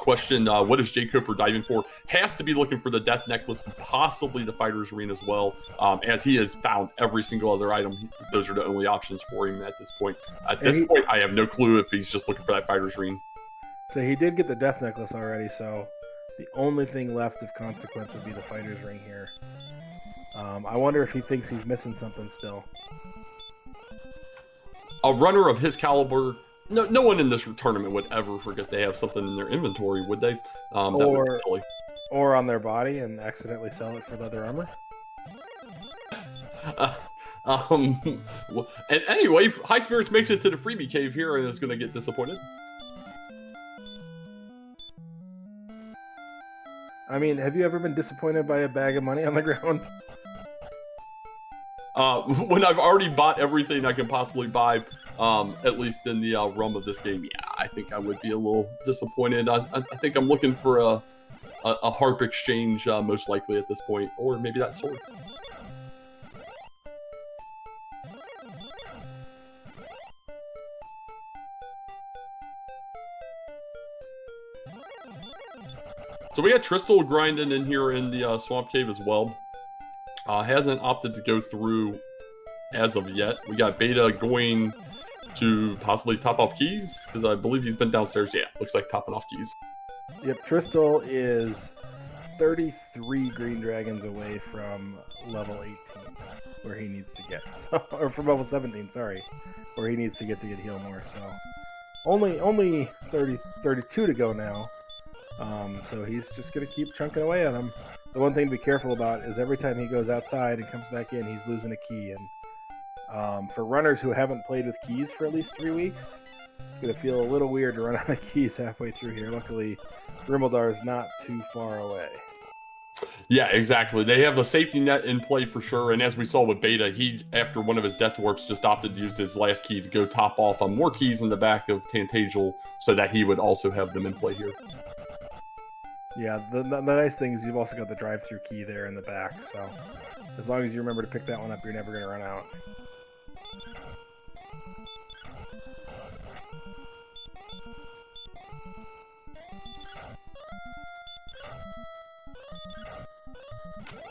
Question, what is jkoper diving for? Has to be looking for the death necklace, possibly the fighter's ring as well, as he has found every single other item. Those are the only options for him at this point. At this point, I have no clue if he's just looking for that fighter's ring. So he did get the death necklace already, so the only thing left of consequence would be the fighter's ring here. I wonder if he thinks he's missing something still. A runner of his caliber, no one in this tournament would ever forget they have something in their inventory, would they? That would be silly. Or on their body and accidentally sell it for leather armor. And anyway, Highspirits makes it to the freebie cave here and is going to get disappointed. I mean, have you ever been disappointed by a bag of money on the ground? When I've already bought everything I can possibly buy, at least in the realm of this game, yeah, I think I would be a little disappointed. I think I'm looking for a harp exchange, most likely at this point, or maybe that sword. So we got Tristal grinding in here in the Swamp Cave as well. Hasn't opted to go through as of yet. We got Beta going to possibly top off keys, because I believe he's been downstairs. Yeah, looks like topping off keys. Yep, Tristal is 33 green dragons away from level 18, where he needs to get. So, or from level 17, sorry, where he needs to get heal more. So only 32 to go now. So he's just going to keep chunking away at him. The one thing to be careful about is every time he goes outside and comes back in, he's losing a key. And for runners who haven't played with keys for at least 3 weeks, it's going to feel a little weird to run out of keys halfway through here. Luckily, Grimmeldar is not too far away. Yeah, exactly. They have a safety net in play for sure. And as we saw with Beta, he, after one of his death warps, just opted to use his last key to go top off on more keys in the back of Tantagel so that he would also have them in play here. Yeah, the nice thing is you've also got the drive-through key there in the back, so as long as you remember to pick that one up, you're never going to run out.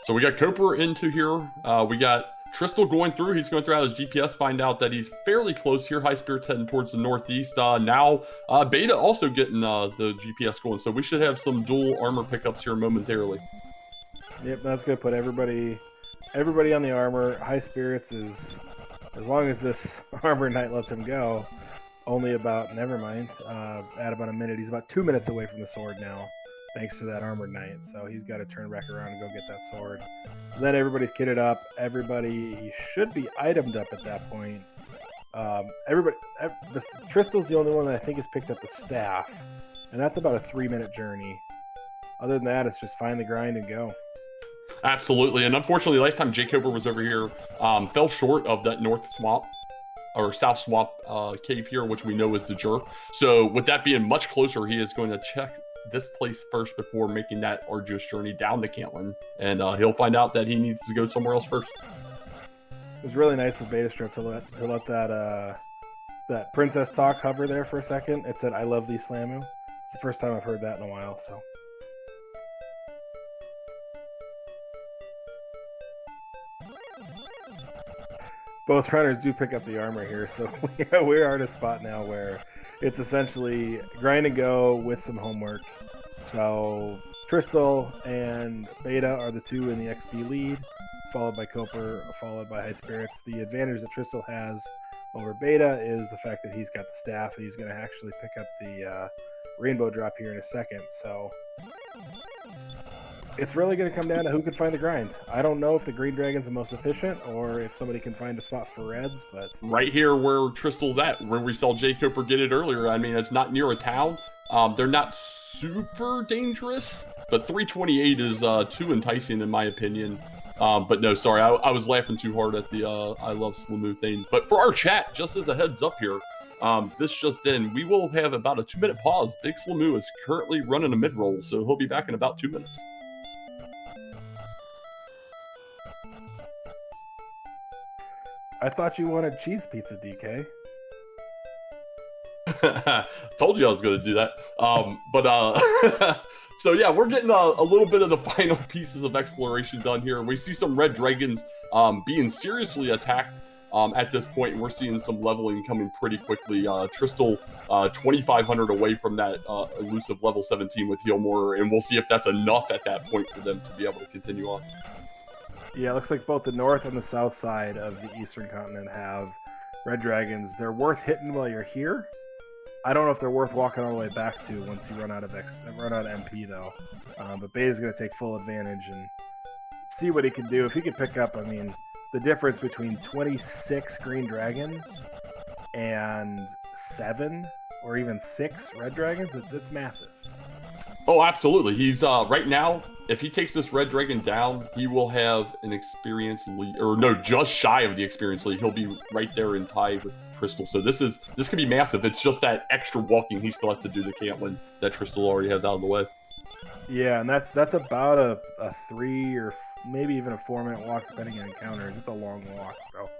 So we got Koper into here. We got Tristal going through. He's going through out his GPS, find out that he's fairly close here. Highspirits heading towards the northeast. Now Beta also getting the GPS going. So we should have some dual armor pickups here momentarily. Yep, that's going to put everybody on the armor. Highspirits is, as long as this armor knight lets him go, only about, never mind, at about a minute. He's about 2 minutes away from the sword now, thanks to that armored knight. So he's got to turn back around and go get that sword. Then everybody's kitted up. Everybody should be itemed up at that point. Tristal's the only one that I think has picked up the staff, and that's about a 3-minute journey. Other than that, it's just find the grind and go. Absolutely, and unfortunately, last time jkoper was over here, fell short of that north swamp or south swamp cave here, which we know is the jerk. So with that being much closer, he is going to check this place first before making that arduous journey down to Cantlin, and he'll find out that he needs to go somewhere else first. It was really nice of Betastrep to let that princess talk hover there for a second. It said, "I love thee, Slamu." It's the first time I've heard that in a while. So both runners do pick up the armor here, so we are at a spot now where it's essentially grind and go with some homework. So Tristal and Beta are the two in the XP lead, followed by Koper, followed by Highspirits. The advantage that Tristal has over Beta is the fact that he's got the staff. He's going to actually pick up the rainbow drop here in a second. So it's really going to come down to who can find the grind. I don't know if the green dragon's the most efficient or if somebody can find a spot for reds, but right here where Tristal's at, where we saw jkoper get it earlier, I mean, it's not near a town. They're not super dangerous, but 328 is too enticing in my opinion. But no, sorry, I was laughing too hard at the I love Slamu thing. But for our chat, just as a heads up here, this just in, we will have about a 2-minute pause. Big Slamu is currently running a mid-roll, so he'll be back in about 2 minutes. I thought you wanted cheese pizza, DK. Told you I was going to do that. So yeah, we're getting a little bit of the final pieces of exploration done here. We see some red dragons being seriously attacked at this point, and we're seeing some leveling coming pretty quickly. Tristal 2,500 away from that elusive level 17 with heal more, and we'll see if that's enough at that point for them to be able to continue on. Yeah, it looks like both the north and the south side of the eastern continent have red dragons. They're worth hitting while you're here. I don't know if they're worth walking all the way back to once you run out of MP though. But Beta's going to take full advantage and see what he can do. If he can pick up, I mean, the difference between 26 green dragons and 7 or even 6 red dragons, it's massive. Oh, absolutely. He's right now. If he takes this red dragon down, he will have an experience lead, or no, just shy of the experience lead. He'll be right there in tie with Crystal. So this could be massive. It's just that extra walking he still has to do to Caitlyn that Crystal already has out of the way. Yeah, and that's about a 3 or maybe even a 4-minute walk depending on encounters. It's a long walk, so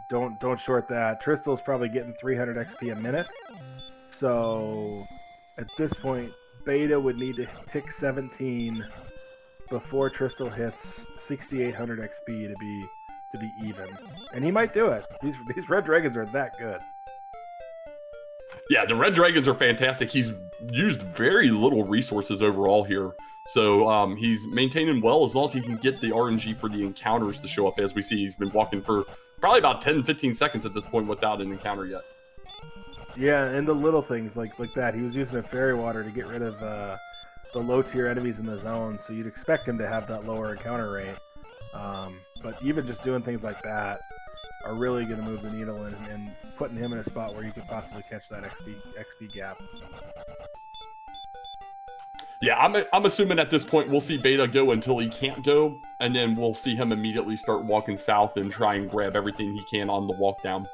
don't short that. Tristal's probably getting 300 XP a minute, so at this point, Beta would need to tick 17 before Tristal hits 6,800 XP to be even, and he might do it. These red dragons are that good. Yeah, the red dragons are fantastic. He's used very little resources overall here. So he's maintaining well as long as he can get the RNG for the encounters to show up. As we see, he's been walking for probably about 10-15 seconds at this point without an encounter yet. Yeah, and the little things like that. He was using a fairy water to get rid of the low tier enemies in the zone, so you'd expect him to have that lower encounter rate. But even just doing things like that are really going to move the needle and putting him in a spot where you could possibly catch that XP gap. Yeah, I'm assuming at this point we'll see Beta go until he can't go, and then we'll see him immediately start walking south and try and grab everything he can on the walk down.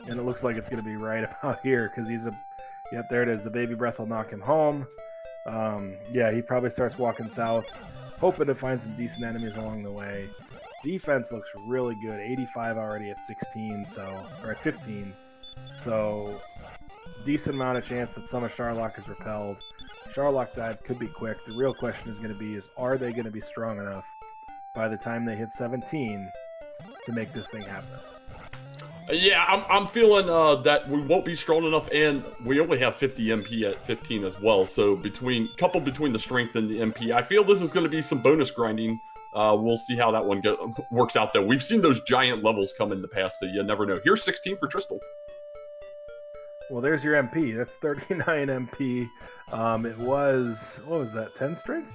And it looks like it's going to be right about here because yep, there it is. The baby breath will knock him home. Yeah, he probably starts walking south, hoping to find some decent enemies along the way. Defense looks really good. 85 already at 16, or at 15. So decent amount of chance that some of Charlock is repelled. Charlock dive could be quick. The real question is going to be are they going to be strong enough by the time they hit 17 to make this thing happen? Yeah, I'm feeling that we won't be strong enough, and we only have 50 MP at 15 as well. So between the strength and the MP, I feel this is going to be some bonus grinding. We'll see how that one works out, though. We've seen those giant levels come in the past, so you never know. Here's 16 for Tristal. Well, there's your MP. That's 39 MP. It was, what was that, 10 strength?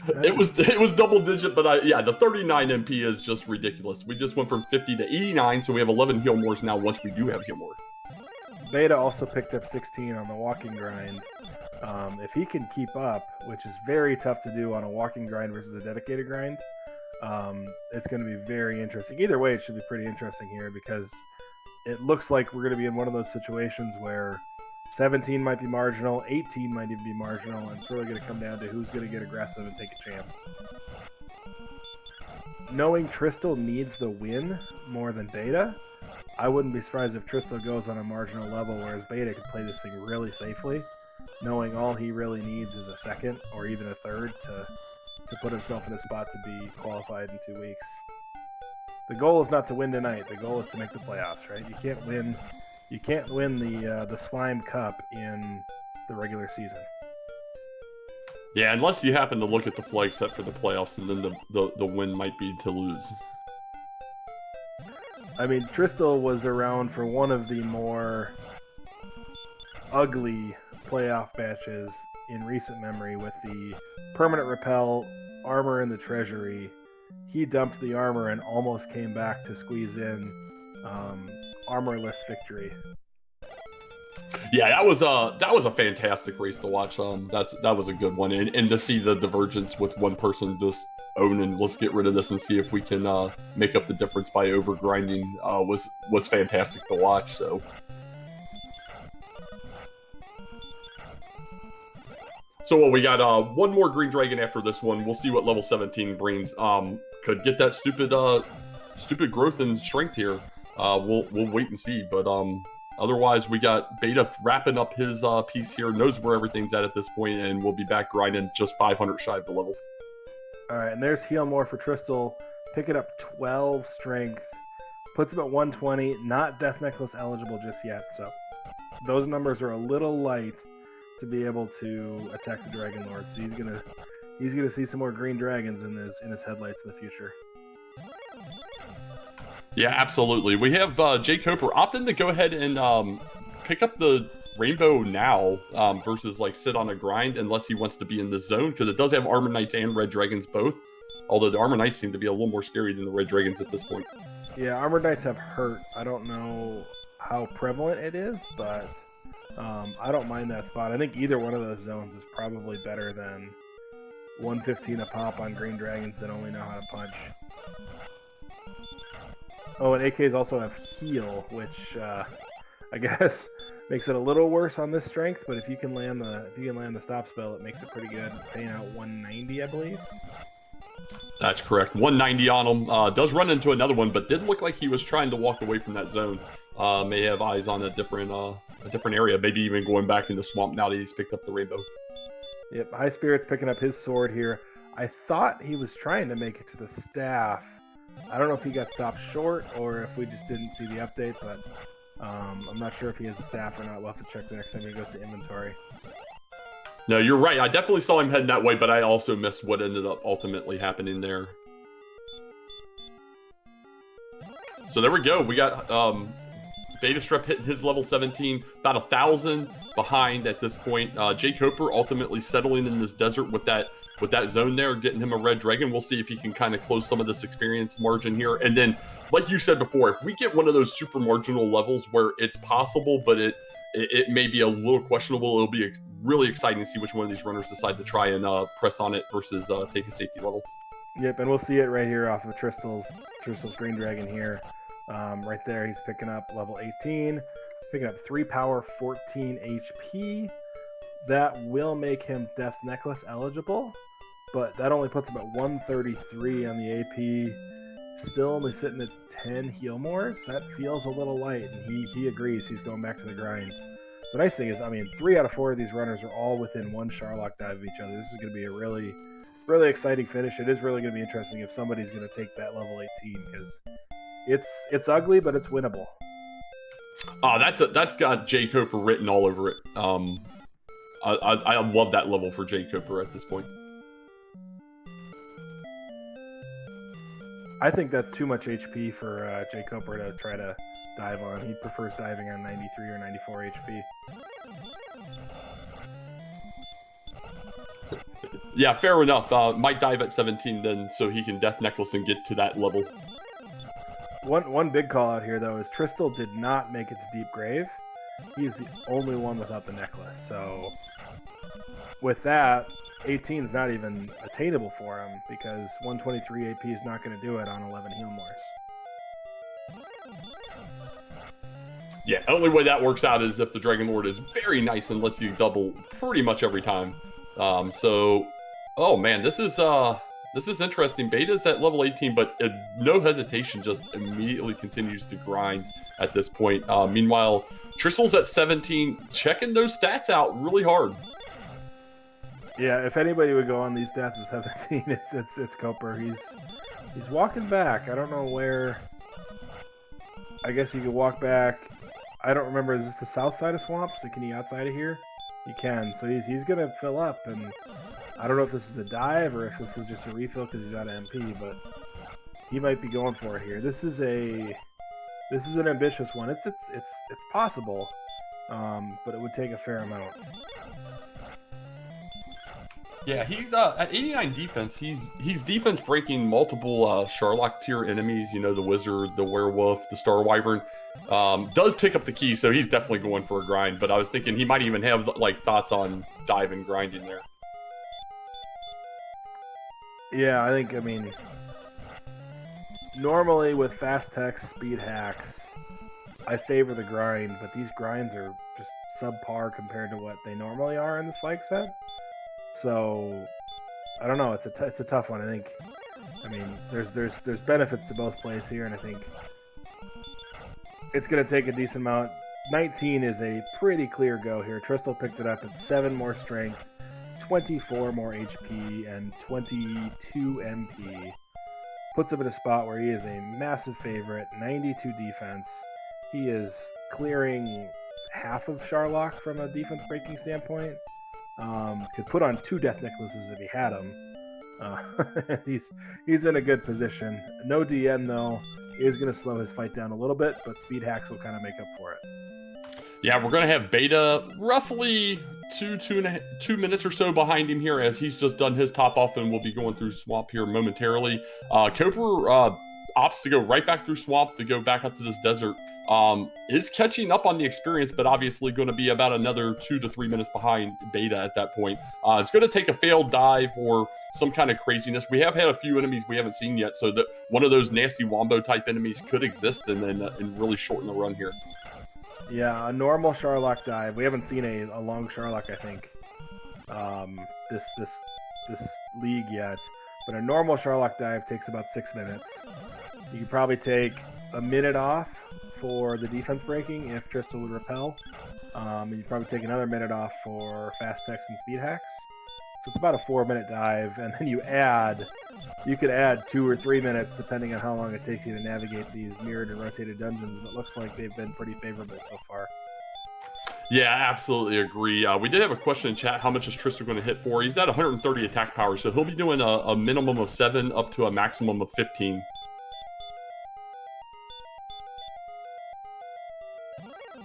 It was double digit, but yeah, the 39 MP is just ridiculous. We just went from 50 to 89, so we have 11 heal mores now once we do have heal more. Beta also picked up 16 on the walking grind. If he can keep up, which is very tough to do on a walking grind versus a dedicated grind, it's going to be very interesting. Either way, it should be pretty interesting here because it looks like we're going to be in one of those situations where 17 might be marginal, 18 might even be marginal, and it's really going to come down to who's going to get aggressive and take a chance. Knowing Tristal needs the win more than Beta, I wouldn't be surprised if Tristal goes on a marginal level, whereas Beta could play this thing really safely, knowing all he really needs is a second or even a third to put himself in a spot to be qualified in 2 weeks. The goal is not to win tonight. The goal is to make the playoffs, right? You can't win the Slime Cup in the regular season. Yeah, unless you happen to look at the flag set for the playoffs, and then the win might be to lose. I mean, Tristal was around for one of the more ugly playoff matches in recent memory with the permanent repel, armor in the treasury. He dumped the armor and almost came back to squeeze in armorless victory. Yeah, that was a fantastic race to watch. That was a good one, and to see the divergence with one person just owning, let's get rid of this and see if we can make up the difference by over grinding was fantastic to watch. So what we got? One more green dragon after this one. We'll see what level 17 brings. Could get that stupid growth and strength here. We'll wait and see, but otherwise we got Beta wrapping up his piece here, knows where everything's at this point, and we'll be back grinding just 500 shy of the level. All right, and there's heal more for Tristal, picking up 12 strength, puts him at 120, not Death Necklace eligible just yet, so those numbers are a little light to be able to attack the Dragon Lord, so he's gonna see some more green dragons in his headlights in the future. Yeah, absolutely. We have jkoper opting to go ahead and pick up the rainbow now versus like sit on a grind unless he wants to be in the zone, because it does have armor knights and red dragons both, although the armor knights seem to be a little more scary than the red dragons at this point. Yeah, armor knights have hurt. I don't know how prevalent it is, but I don't mind that spot. I think either one of those zones is probably better than 115 a pop on green dragons that only know how to punch. Oh, and AKs also have heal, which I guess makes it a little worse on this strength. But if you can land the stop spell, it makes it pretty good. Paying out 190, I believe. That's correct. 190 on him. Does run into another one, but did look like he was trying to walk away from that zone. May have eyes on a different area. Maybe even going back in the swamp now that he's picked up the rainbow. Yep, Highspirits picking up his sword here. I thought he was trying to make it to the staff. I don't know if he got stopped short or if we just didn't see the update, but I'm not sure if he has a staff or not. We'll have to check the next time he goes to inventory. No, you're right. I definitely saw him heading that way, but I also missed what ended up ultimately happening there. So there we go. We got betastrep hitting his level 17, about 1,000 behind at this point. jkoper ultimately settling in this desert with that zone there, getting him a red dragon. We'll see if he can kind of close some of this experience margin here. And then, like you said before, if we get one of those super marginal levels where it's possible, but it may be a little questionable, it'll be really exciting to see which one of these runners decide to try and press on it versus take a safety level. Yep, and we'll see it right here off of Tristal's green dragon here. Right there, he's picking up level 18, picking up 3 power, 14 HP. That will make him Death Necklace eligible, but that only puts him at 133 on the AP. Still only sitting at 10 heal mores. That feels a little light, and he agrees. He's going back to the grind. The nice thing is, I mean, 3 out of 4 of these runners are all within 1 Sharlock dive of each other. This is going to be a really, really exciting finish. It is really going to be interesting if somebody's going to take that level 18, because it's ugly, but it's winnable. Oh, that's got jkoper written all over it. I love that level for jkoper at this point. I think that's too much HP for jkoper to try to dive on. He prefers diving on 93 or 94 HP. Yeah, fair enough. Might dive at 17 then, so he can Death Necklace and get to that level. One big call out here, though, is Tristal did not make its deep grave. He's the only one without the necklace. So with that, 18 is not even attainable for him because 123 AP is not going to do it on 11 heal mores. Yeah, only way that works out is if the Dragon Lord is very nice and lets you double pretty much every time. Oh man, this is interesting. Beta's at level 18, but no hesitation, just immediately continues to grind at this point. Meanwhile, Tristal's at 17, checking those stats out really hard. Yeah, if anybody would go on these stats at 17, it's Koper. He's walking back. I don't know where. I guess he could walk back. I don't remember. Is this the south side of swamps? Can he outside of here? He can. So he's gonna fill up, and I don't know if this is a dive or if this is just a refill because he's out of MP, but he might be going for it here. This is an ambitious one. It's possible, but it would take a fair amount. Yeah, he's at 89 defense. He's defense breaking multiple Sharlock tier enemies. You know, the wizard, the werewolf, the star wyvern. Does pick up the key, so he's definitely going for a grind. But I was thinking he might even have like thoughts on dive and grinding there. Yeah, I mean, normally with fast text speed hacks, I favor the grind, but these grinds are just subpar compared to what they normally are in this flag set. So, I don't know. It's a tough one. I mean, there's benefits to both plays here, and I think it's going to take a decent amount. 19 is a pretty clear go here. Tristal picks it up at 7 more strength, 24 more HP, and 22 MP. Puts him in a spot where he is a massive favorite, 92 defense. He is clearing half of Sharlock from a defense breaking standpoint. Could put on 2 Death Necklaces if he had them. He's in a good position. No DN though. He is going to slow his fight down a little bit, but speed hacks will kind of make up for it. Yeah, we're going to have Beta roughly 2 minutes or so behind him here as he's just done his top off and will be going through swamp here momentarily. Koper opts to go right back through swamp to go back up to this desert. Is catching up on the experience, but obviously going to be about another 2 to 3 minutes behind Beta at that point. It's going to take a failed dive or some kind of craziness. We have had a few enemies we haven't seen yet, so that one of those nasty wombo type enemies could exist and really shorten the run here. Yeah, a normal Charlock dive. We haven't seen a long Charlock, I think, this league yet. But a normal Charlock dive takes about 6 minutes. You could probably take a minute off for the defense breaking if Tristal would repel. And you'd probably take another minute off for fast text and speed hacks. So it's about a 4-minute dive, and then you could add 2 or 3 minutes depending on how long it takes you to navigate these mirrored and rotated dungeons. But it looks like they've been pretty favorable so far. Yeah, absolutely agree. We did have a question in chat. How much is Tristal going to hit for? He's at 130 attack power, so he'll be doing a minimum of 7 up to a maximum of 15.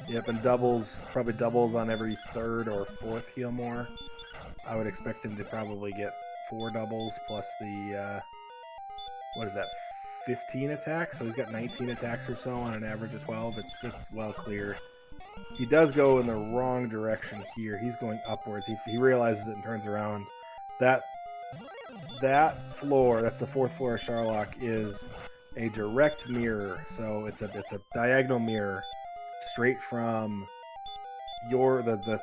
Yep, and probably doubles on every 3rd or 4th heal more. I would expect him to probably get 4 doubles plus the, 15 attacks? So he's got 19 attacks or so on an average of 12. It's well clear. He does go in the wrong direction here. He's going upwards. He realizes it and turns around. That floor, that's the 4th floor of Charlock, is a direct mirror. So it's a diagonal mirror straight from the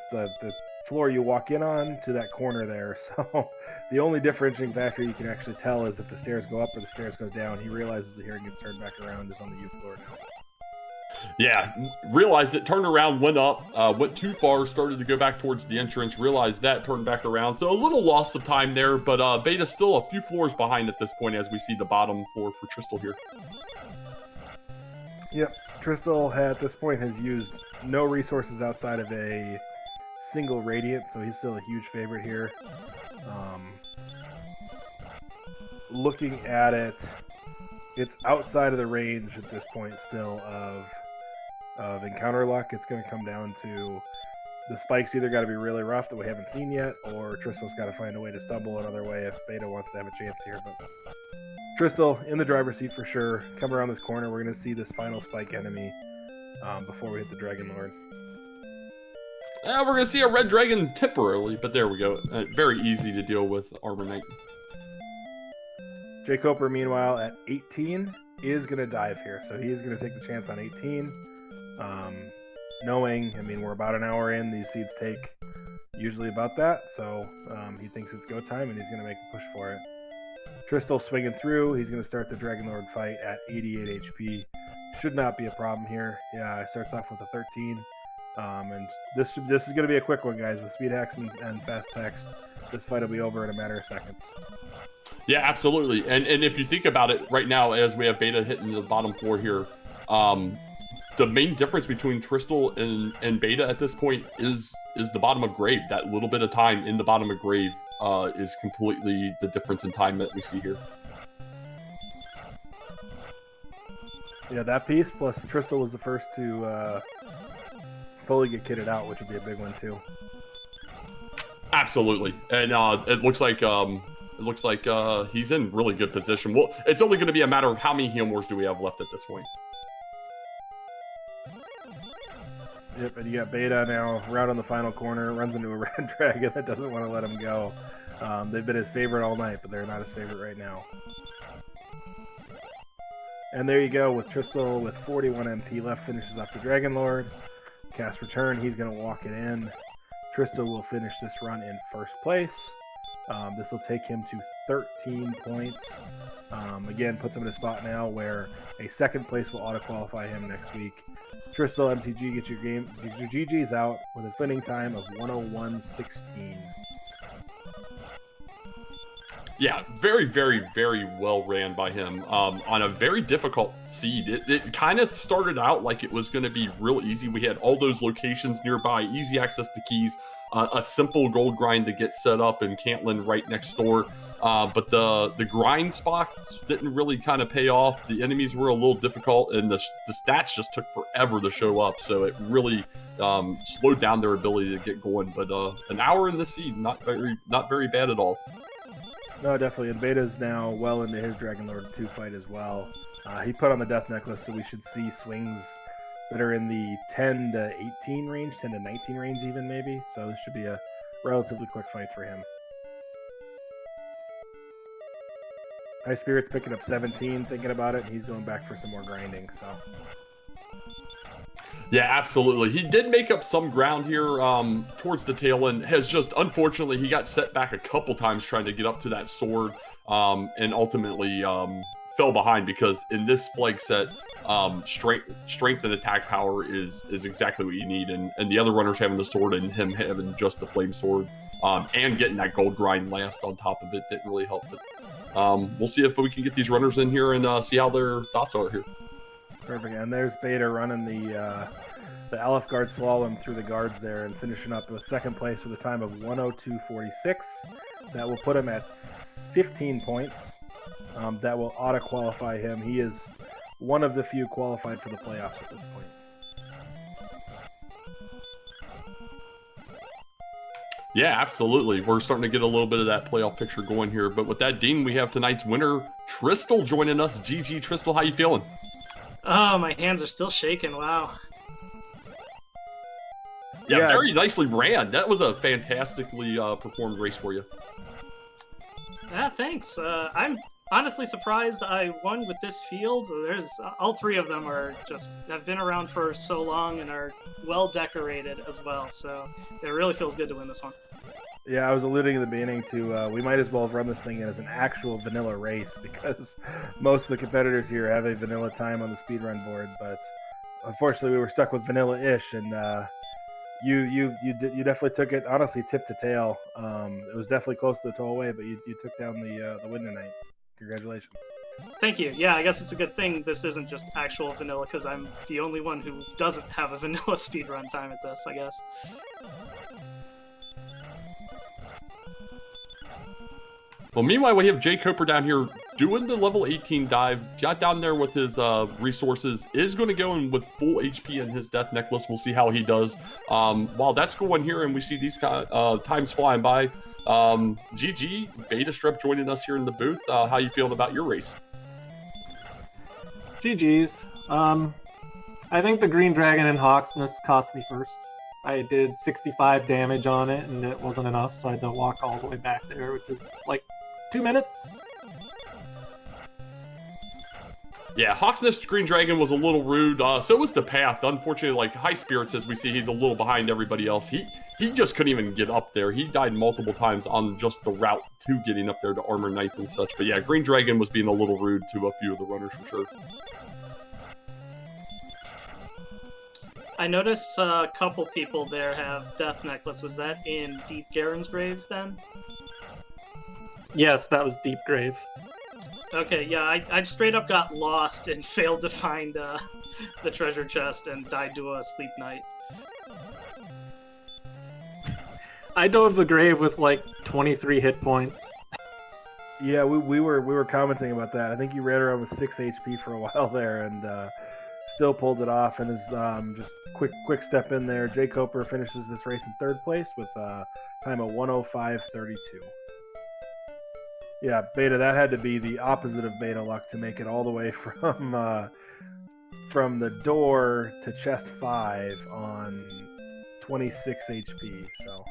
floor you walk in on to that corner there. So the only differentiating factor you can actually tell is if the stairs go up or the stairs goes down. He realizes it here and gets turned back around, is on the U floor now. Yeah, realized it, turned around, went up, went too far, started to go back towards the entrance, realized that, turned back around. So a little loss of time there, but Beta's still a few floors behind at this point as we see the bottom floor for Tristal here. Yep, Tristal at this point has used no resources outside of a single Radiant, so he's still a huge favorite here. Looking at it, it's outside of the range at this point still of encounter luck. It's going to come down to the spikes either got to be really rough that we haven't seen yet, or Tristal's got to find a way to stumble another way if Beta wants to have a chance here. But Tristal in the driver's seat for sure. Come around this corner, we're going to see this final spike enemy before we hit the Dragon Lord. We're going to see a red dragon temporarily, but there we go. Very easy to deal with Armor Knight. jkoper, meanwhile, at 18, is going to dive here. So he is going to take the chance on 18. We're about an hour in. These seeds take usually about that. So he thinks it's go time, and he's going to make a push for it. Tristal swinging through. He's going to start the Dragon Lord fight at 88 HP. Should not be a problem here. Yeah, it starts off with a 13. And this is going to be a quick one, guys. With speed hacks and fast text, this fight will be over in a matter of seconds. Yeah, absolutely. And if you think about it right now, as we have Beta hitting the bottom floor here, the main difference between Tristal and Beta at this point is the bottom of grave. That little bit of time in the bottom of grave is completely the difference in time that we see here. Yeah, that piece, plus Tristal was the first to fully get kitted out, which would be a big one too. Absolutely. And it looks like he's in really good position. Well, it's only going to be a matter of how many heal mores do we have left at this point. Yep, and you got Beta now right on the final corner, runs into a red dragon that doesn't want to let him go. They've been his favorite all night, but they're not his favorite right now. And there you go, with Tristal with 41 MP left, finishes off the Dragon Lord. Cast Return, he's going to walk it in. Tristal will finish this run in first place. This will take him to 13 points. Again, puts him in a spot now where a second place will auto-qualify him next week. TristalMTG, get your GGs out with his winning time of 101.16. Yeah, very, very, very well ran by him on a very difficult seed. It kind of started out like it was going to be real easy. We had all those locations nearby, easy access to keys, a simple gold grind to get set up in Cantlin right next door. But the grind spots didn't really kind of pay off. The enemies were a little difficult, and the stats just took forever to show up. So it really slowed down their ability to get going. But an hour in the seed, not very bad at all. No, definitely. And Beta's now well into his Dragon Lord 2 fight as well. He put on the Death Necklace, so we should see swings that are in the 10 to 18 range, 10 to 19 range even maybe. So this should be a relatively quick fight for him. Highspirits picking up 17, thinking about it. He's going back for some more grinding, so... Yeah, absolutely. He did make up some ground here towards the tail end. Has just, unfortunately, he got set back a couple times trying to get up to that sword and ultimately fell behind because in this flag set, strength and attack power is exactly what you need. And the other runners having the sword and him having just the flame sword and getting that gold grind last on top of it didn't really help. But we'll see if we can get these runners in here and see how their thoughts are here. Perfect. And there's Beta running the Aleph Guard slalom through the guards there and finishing up with second place with a time of 102.46. That will put him at 15 points. That will auto-qualify him. He is one of the few qualified for the playoffs at this point. Yeah, absolutely. We're starting to get a little bit of that playoff picture going here. But with that, Dean, we have tonight's winner, Tristal, joining us. GG, Tristal, how you feeling? Oh, my hands are still shaking. Wow. Yeah, very nicely ran. That was a fantastically performed race for you. Yeah, thanks. I'm honestly surprised I won with this field. There's all three of them are just have been around for so long and are well decorated as well. So it really feels good to win this one. Yeah, I was alluding in the beginning to we might as well have run this thing as an actual vanilla race because most of the competitors here have a vanilla time on the speedrun board, but unfortunately we were stuck with vanilla-ish, and you definitely took it honestly tip to tail. It was definitely close to the toll-away, but you took down the win tonight. Congratulations. Thank you. Yeah, I guess it's a good thing this isn't just actual vanilla because I'm the only one who doesn't have a vanilla speedrun time at this, I guess. Well, meanwhile, we have jkoper down here doing the level 18 dive. Got down there with his resources. Is going to go in with full HP in his Death Necklace. We'll see how he does. While that's going here and we see these times flying by, GG, Betastrep joining us here in the booth. How you feeling about your race? GG's. I think the Green Dragon and Hawksness cost me first. I did 65 damage on it, and it wasn't enough, so I had to walk all the way back there, which is like 2 minutes. Yeah, Hawksness Green Dragon was a little rude. So was the path. Unfortunately, like Highspirits, as we see, he's a little behind everybody else. He just couldn't even get up there. He died multiple times on just the route to getting up there to Armor Knights and such. But yeah, Green Dragon was being a little rude to a few of the runners for sure. I noticed a couple people there have Death Necklace. Was that in Deep Garen's grave then? Yes, that was Deep Grave. Okay, yeah, I straight up got lost and failed to find the treasure chest and died to a sleep night. I dove the grave with like 23 hit points. Yeah, we were commenting about that. I think you ran around with 6 HP for a while there, and still pulled it off. And is just quick step in there. jkoper finishes this race in third place with a time of 105.32. Yeah, Beta, that had to be the opposite of Beta luck to make it all the way from the door to chest 5 on 26 HP. So.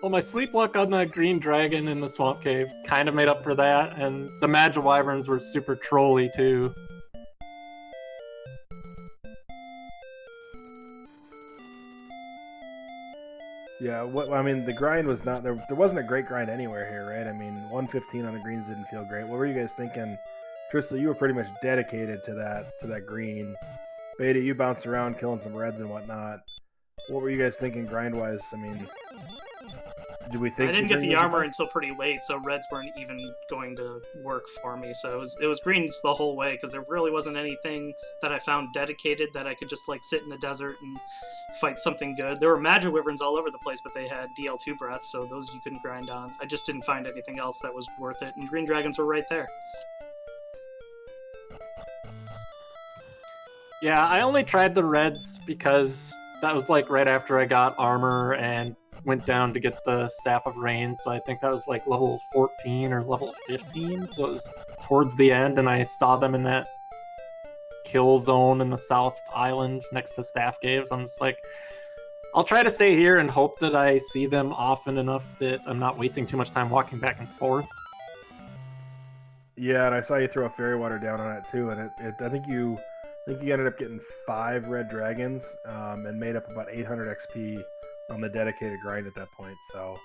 Well, my sleep luck on the Green Dragon in the Swamp Cave kind of made up for that, and the Magic Wyverns were super trolly too. Yeah, I mean, the grind was not there. There wasn't a great grind anywhere here, right? I mean, 115 on the greens didn't feel great. What were you guys thinking? Tristal, you were pretty much dedicated to that green. Beta, you bounced around killing some reds and whatnot. What were you guys thinking grind-wise? I mean, do we think I didn't get the armor until pretty late, so reds weren't even going to work for me. So it was greens the whole way because there really wasn't anything that I found dedicated that I could just like sit in the desert and fight something good. There were Magic Wyverns all over the place, but they had DL2 breaths, so those you couldn't grind on. I just didn't find anything else that was worth it, and Green Dragons were right there. Yeah, I only tried the reds because that was like right after I got armor, and went down to get the Staff of Rain, so I think that was like level 14 or level 15, so it was towards the end, and I saw them in that kill zone in the South Island next to Staff Caves. I'm just like, I'll try to stay here and hope that I see them often enough that I'm not wasting too much time walking back and forth. Yeah, and I saw you throw a fairy water down on it too, and I think you ended up getting 5 red dragons and made up about 800 XP on the dedicated grind at that point. So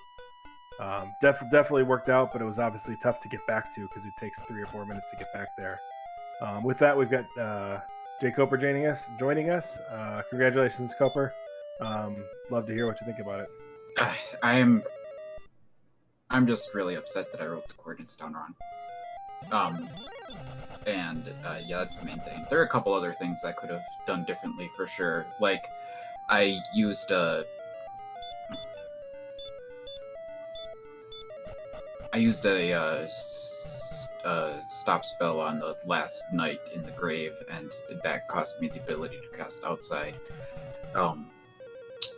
definitely worked out, but it was obviously tough to get back to because it takes 3 or 4 minutes to get back there. With that, we've got jkoper joining us. Congratulations, Koper. Love to hear what you think about it. I'm just really upset that I wrote the coordinates down wrong. Yeah, that's the main thing. There are a couple other things I could have done differently for sure. Like, I used a stop spell on the last night in the grave, and that cost me the ability to cast outside,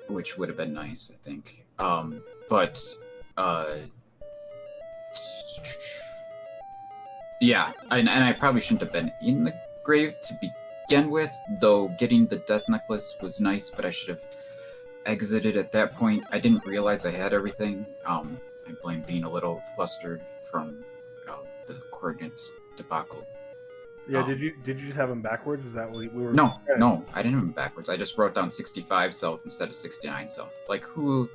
which would have been nice, I think. Yeah, and I probably shouldn't have been in the grave to begin with, though getting the death necklace was nice, but I should have exited at that point. I didn't realize I had everything. I blame being a little flustered from the coordinates debacle. Yeah, did you just have them backwards? Is that what we were? No, I didn't have them backwards. I just wrote down 65 south instead of 69 south. Like, who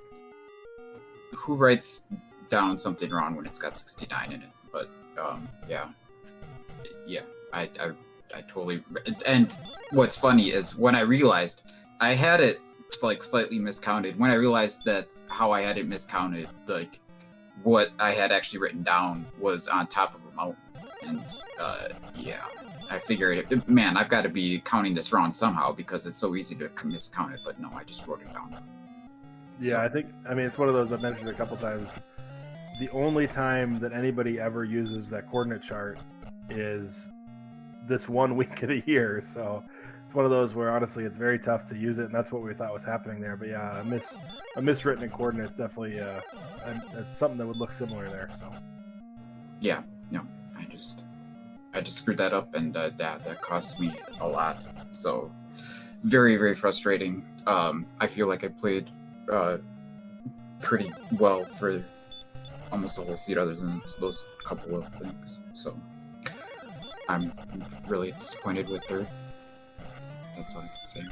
writes down something wrong when it's got 69 in it? But yeah, I totally. And what's funny is when I realized I had it like slightly miscounted. When I realized that how I had it miscounted, like what I had actually written down was on top of a mountain, and yeah, I figured, man, I've got to be counting this wrong somehow because it's so easy to miscount it. But no, I just wrote it down. Yeah, so. I mean, it's one of those I've mentioned a couple times. The only time that anybody ever uses that coordinate chart is this 1 week of the year. So it's one of those where honestly it's very tough to use it, and that's what we thought was happening there. But yeah, a miswritten coordinate's definitely something that would look similar there. So yeah, no, I just screwed that up, and that cost me a lot. So very, very frustrating. I feel like I played pretty well for almost the whole seat, other than those couple of things. So I'm really disappointed with her. That's all I can say.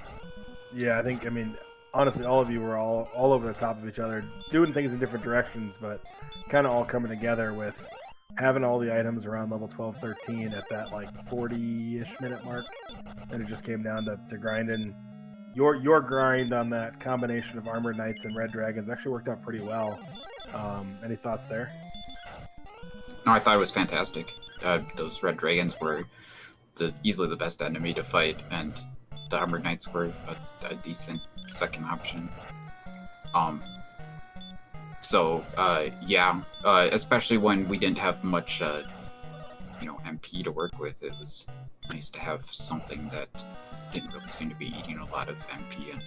Yeah, I mean, honestly, all of you were all over the top of each other, doing things in different directions, but kind of all coming together with having all the items around level 12, 13 at that like 40-ish minute mark. And it just came down to grinding. Your grind on that combination of Armored Knights and Red Dragons actually worked out pretty well. Any thoughts there? No, I thought it was fantastic. Those Red Dragons were easily the best enemy to fight, and the Armored Knights were a decent second option. Yeah, especially when we didn't have much, MP to work with, it was nice to have something that didn't really seem to be eating a lot of MP. And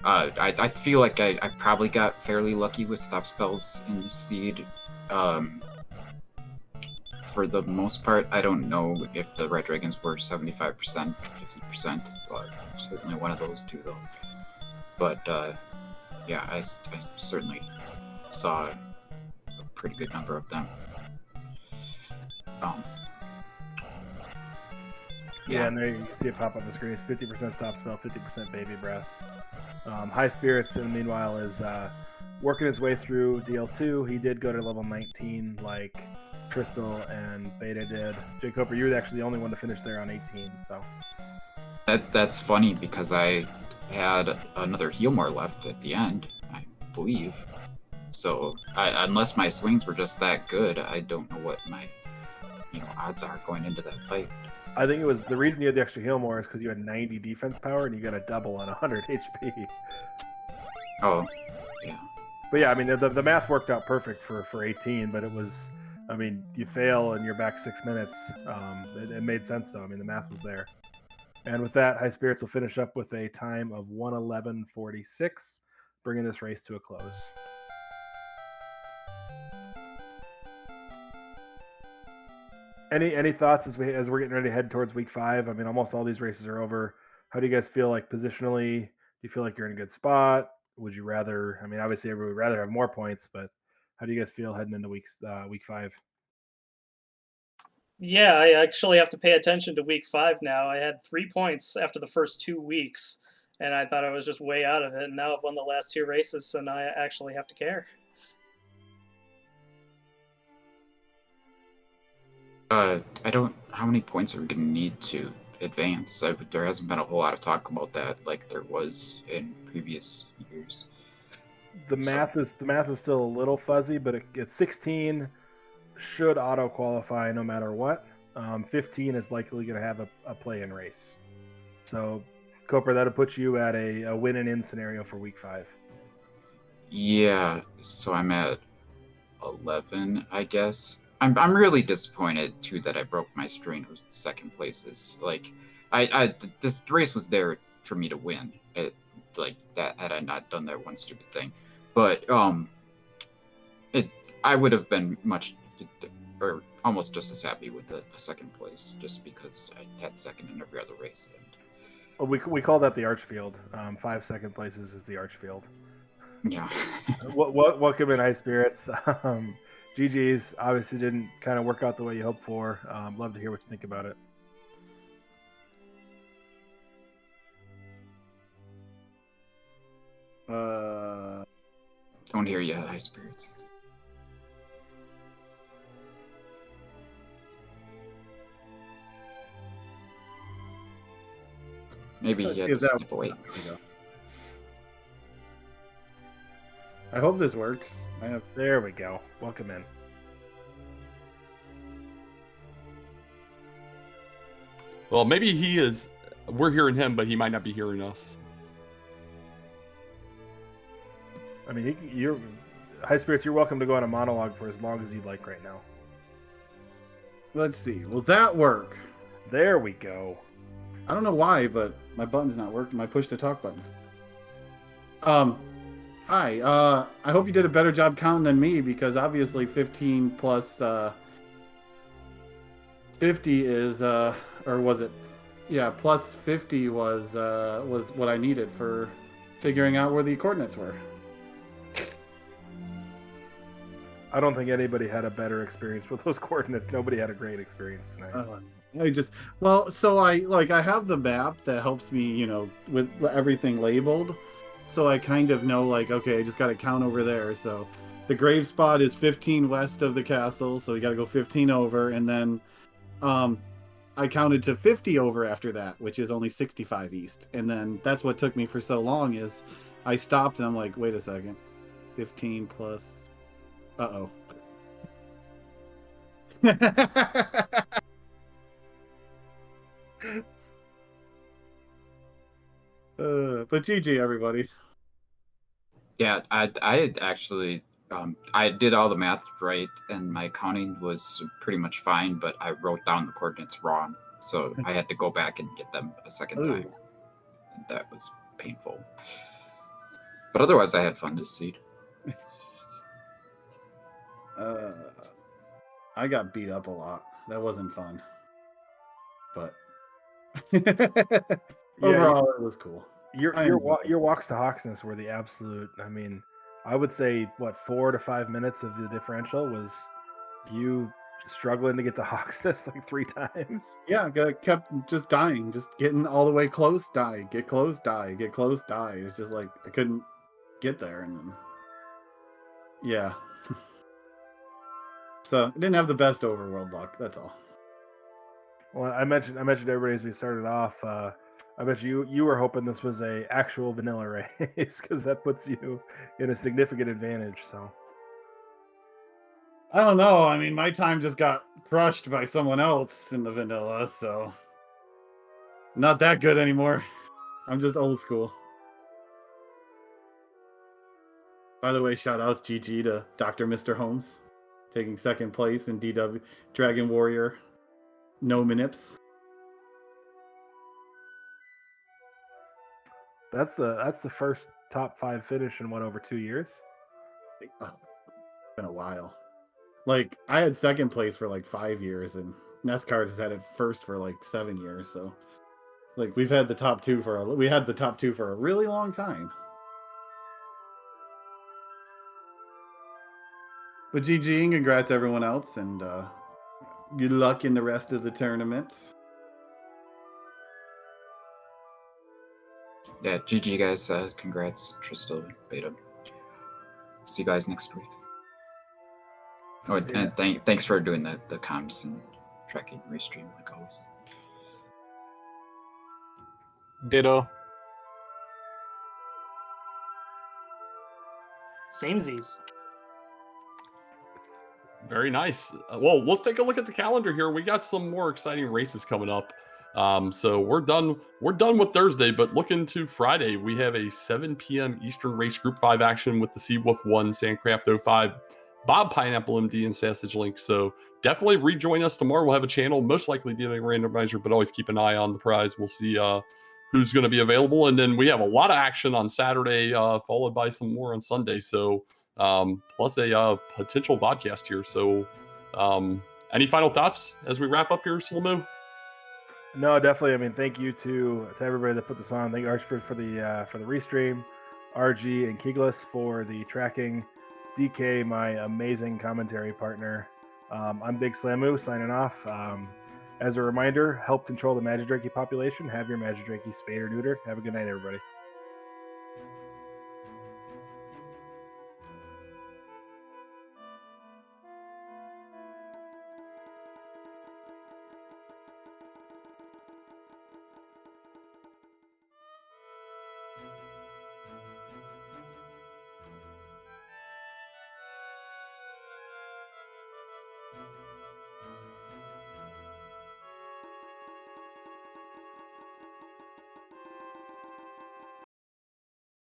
I feel like I probably got fairly lucky with stop spells in the seed. For the most part, I don't know if the Red Dragons were 75%, 50%, but certainly one of those two, though. But yeah, I certainly saw a pretty good number of them. Yeah, and there you can see it pop up on the screen. It's 50% stop spell, 50% baby breath. Highspirits, in the meanwhile, is working his way through DL2. He did go to level 19, like Tristal and Beta did. jkoper, you were actually the only one to finish there on 18. So that's funny because I had another heal more left at the end, I believe. So unless my swings were just that good, I don't know what my odds are going into that fight. I think it was the reason you had the extra heal more is because you had 90 defense power and you got a double on 100 HP. Oh, yeah. But yeah, I mean, the math worked out perfect for 18, but it was, I mean, you fail and you're back 6 minutes. It made sense, though. I mean, the math was there. And with that, Highspirits will finish up with a time of 1:11:46. bringing this race to a close. Any thoughts as we're getting ready to head towards week 5? I mean, almost all these races are over. How do you guys feel like positionally? Do you feel like you're in a good spot? Would you rather? I mean, obviously, everyone would rather have more points, but how do you guys feel heading into week 5? Yeah, I actually have to pay attention to week 5 now. I had 3 points after the first 2 weeks, and I thought I was just way out of it. And now I've won the last 2 races, so now I actually have to care. I don't. How many points are we gonna need to advance? There hasn't been a whole lot of talk about that, like there was in previous years. The math is still a little fuzzy, but it's 16 should auto qualify no matter what. 15 is likely going to have a play-in race. So, Coper, that'll put you at a win and in scenario for week 5. Yeah, so I'm at 11, I guess. I'm really disappointed too that I broke my string of second places. Like, this race was there for me to win. It like that had I not done that one stupid thing, but I would have been much or almost just as happy with a second place, just because I had second in every other race. Well, we call that the Archfield. 5 second places is the Archfield. Yeah. Welcome in, Highspirits. GG's obviously didn't kind of work out the way you hoped for. Love to hear what you think about it. Don't hear you, Highspirits. Maybe he had to step away. I hope this works. There we go. Welcome in. Well, maybe he is. We're hearing him, but he might not be hearing us. I mean, you're Highspirits. You're welcome to go on a monologue for as long as you'd like right now. Let's see. Will that work? There we go. I don't know why, but my button's not working. My push to talk button. Hi. I hope you did a better job counting than me, because obviously 15 plus 50 is or was it? Yeah, plus 50 was what I needed for figuring out where the coordinates were. I don't think anybody had a better experience with those coordinates. Nobody had a great experience tonight. I have the map that helps me, with everything labeled. So I kind of know, okay, I just got to count over there. So the grave spot is 15 west of the castle, so we got to go 15 over, and then I counted to 50 over after that, which is only 65 east. And then that's what took me for so long is I stopped and I'm like, wait a second, 15 plus. Uh-oh. But GG, everybody. Yeah, I had actually I did all the math right, and my counting was pretty much fine, but I wrote down the coordinates wrong, so I had to go back and get them a second time. And that was painful. But otherwise, I had fun this seed. I got beat up a lot. That wasn't fun. But overall, it was cool. Your walks to Hawksness were the absolute. I mean, I would say 4 to 5 minutes of the differential was you struggling to get to Hawksness like 3 times. Yeah, kept just dying, just getting all the way close, die, get close, die, get close, die. It's just like I couldn't get there, and then yeah. So I didn't have the best overworld luck. That's all. Well, I mentioned everybody as we started off. I bet you were hoping this was a actual vanilla race because that puts you in a significant advantage. So I don't know. I mean, my time just got crushed by someone else in the vanilla, so not that good anymore. I'm just old school. By the way, shout outs GG to Dr. Mr. Holmes taking second place in DW Dragon Warrior No Minips. that's the top 5 finish in what, over 2 years? Oh, it's been a while. Like I had second place for like 5 years, and Nescard has had it first for like 7 years. So, like we had the top two for a really long time. But GG and congrats everyone else, and good luck in the rest of the tournament. Yeah, GG guys. Congrats, Tristal, Beta. See you guys next week. Oh, and thanks for doing the comms and tracking restream like always. Ditto. Samesies. Very nice. Well, let's take a look at the calendar here. We got some more exciting races coming up. So we're done with Thursday, but looking to Friday, we have a 7 p.m. Eastern race Group 5 action with the Seawolf 1, Sandcraft 05, Bob Pineapple MD, and Sausage Link. So definitely rejoin us tomorrow. We'll have a channel, most likely be a randomizer, but always keep an eye on the prize. We'll see who's going to be available. And then we have a lot of action on Saturday, followed by some more on Sunday. So plus a potential vodcast here. So any final thoughts as we wrap up here, Slamu? No, definitely. I mean, thank you to everybody that put this on. Thank you, Archford, for the restream, RG and Keglis for the tracking, DK, my amazing commentary partner. I'm Big Slamu signing off. As a reminder, help control the Magidrake population. Have your Magidrake spayed or neutered. Have a good night, everybody.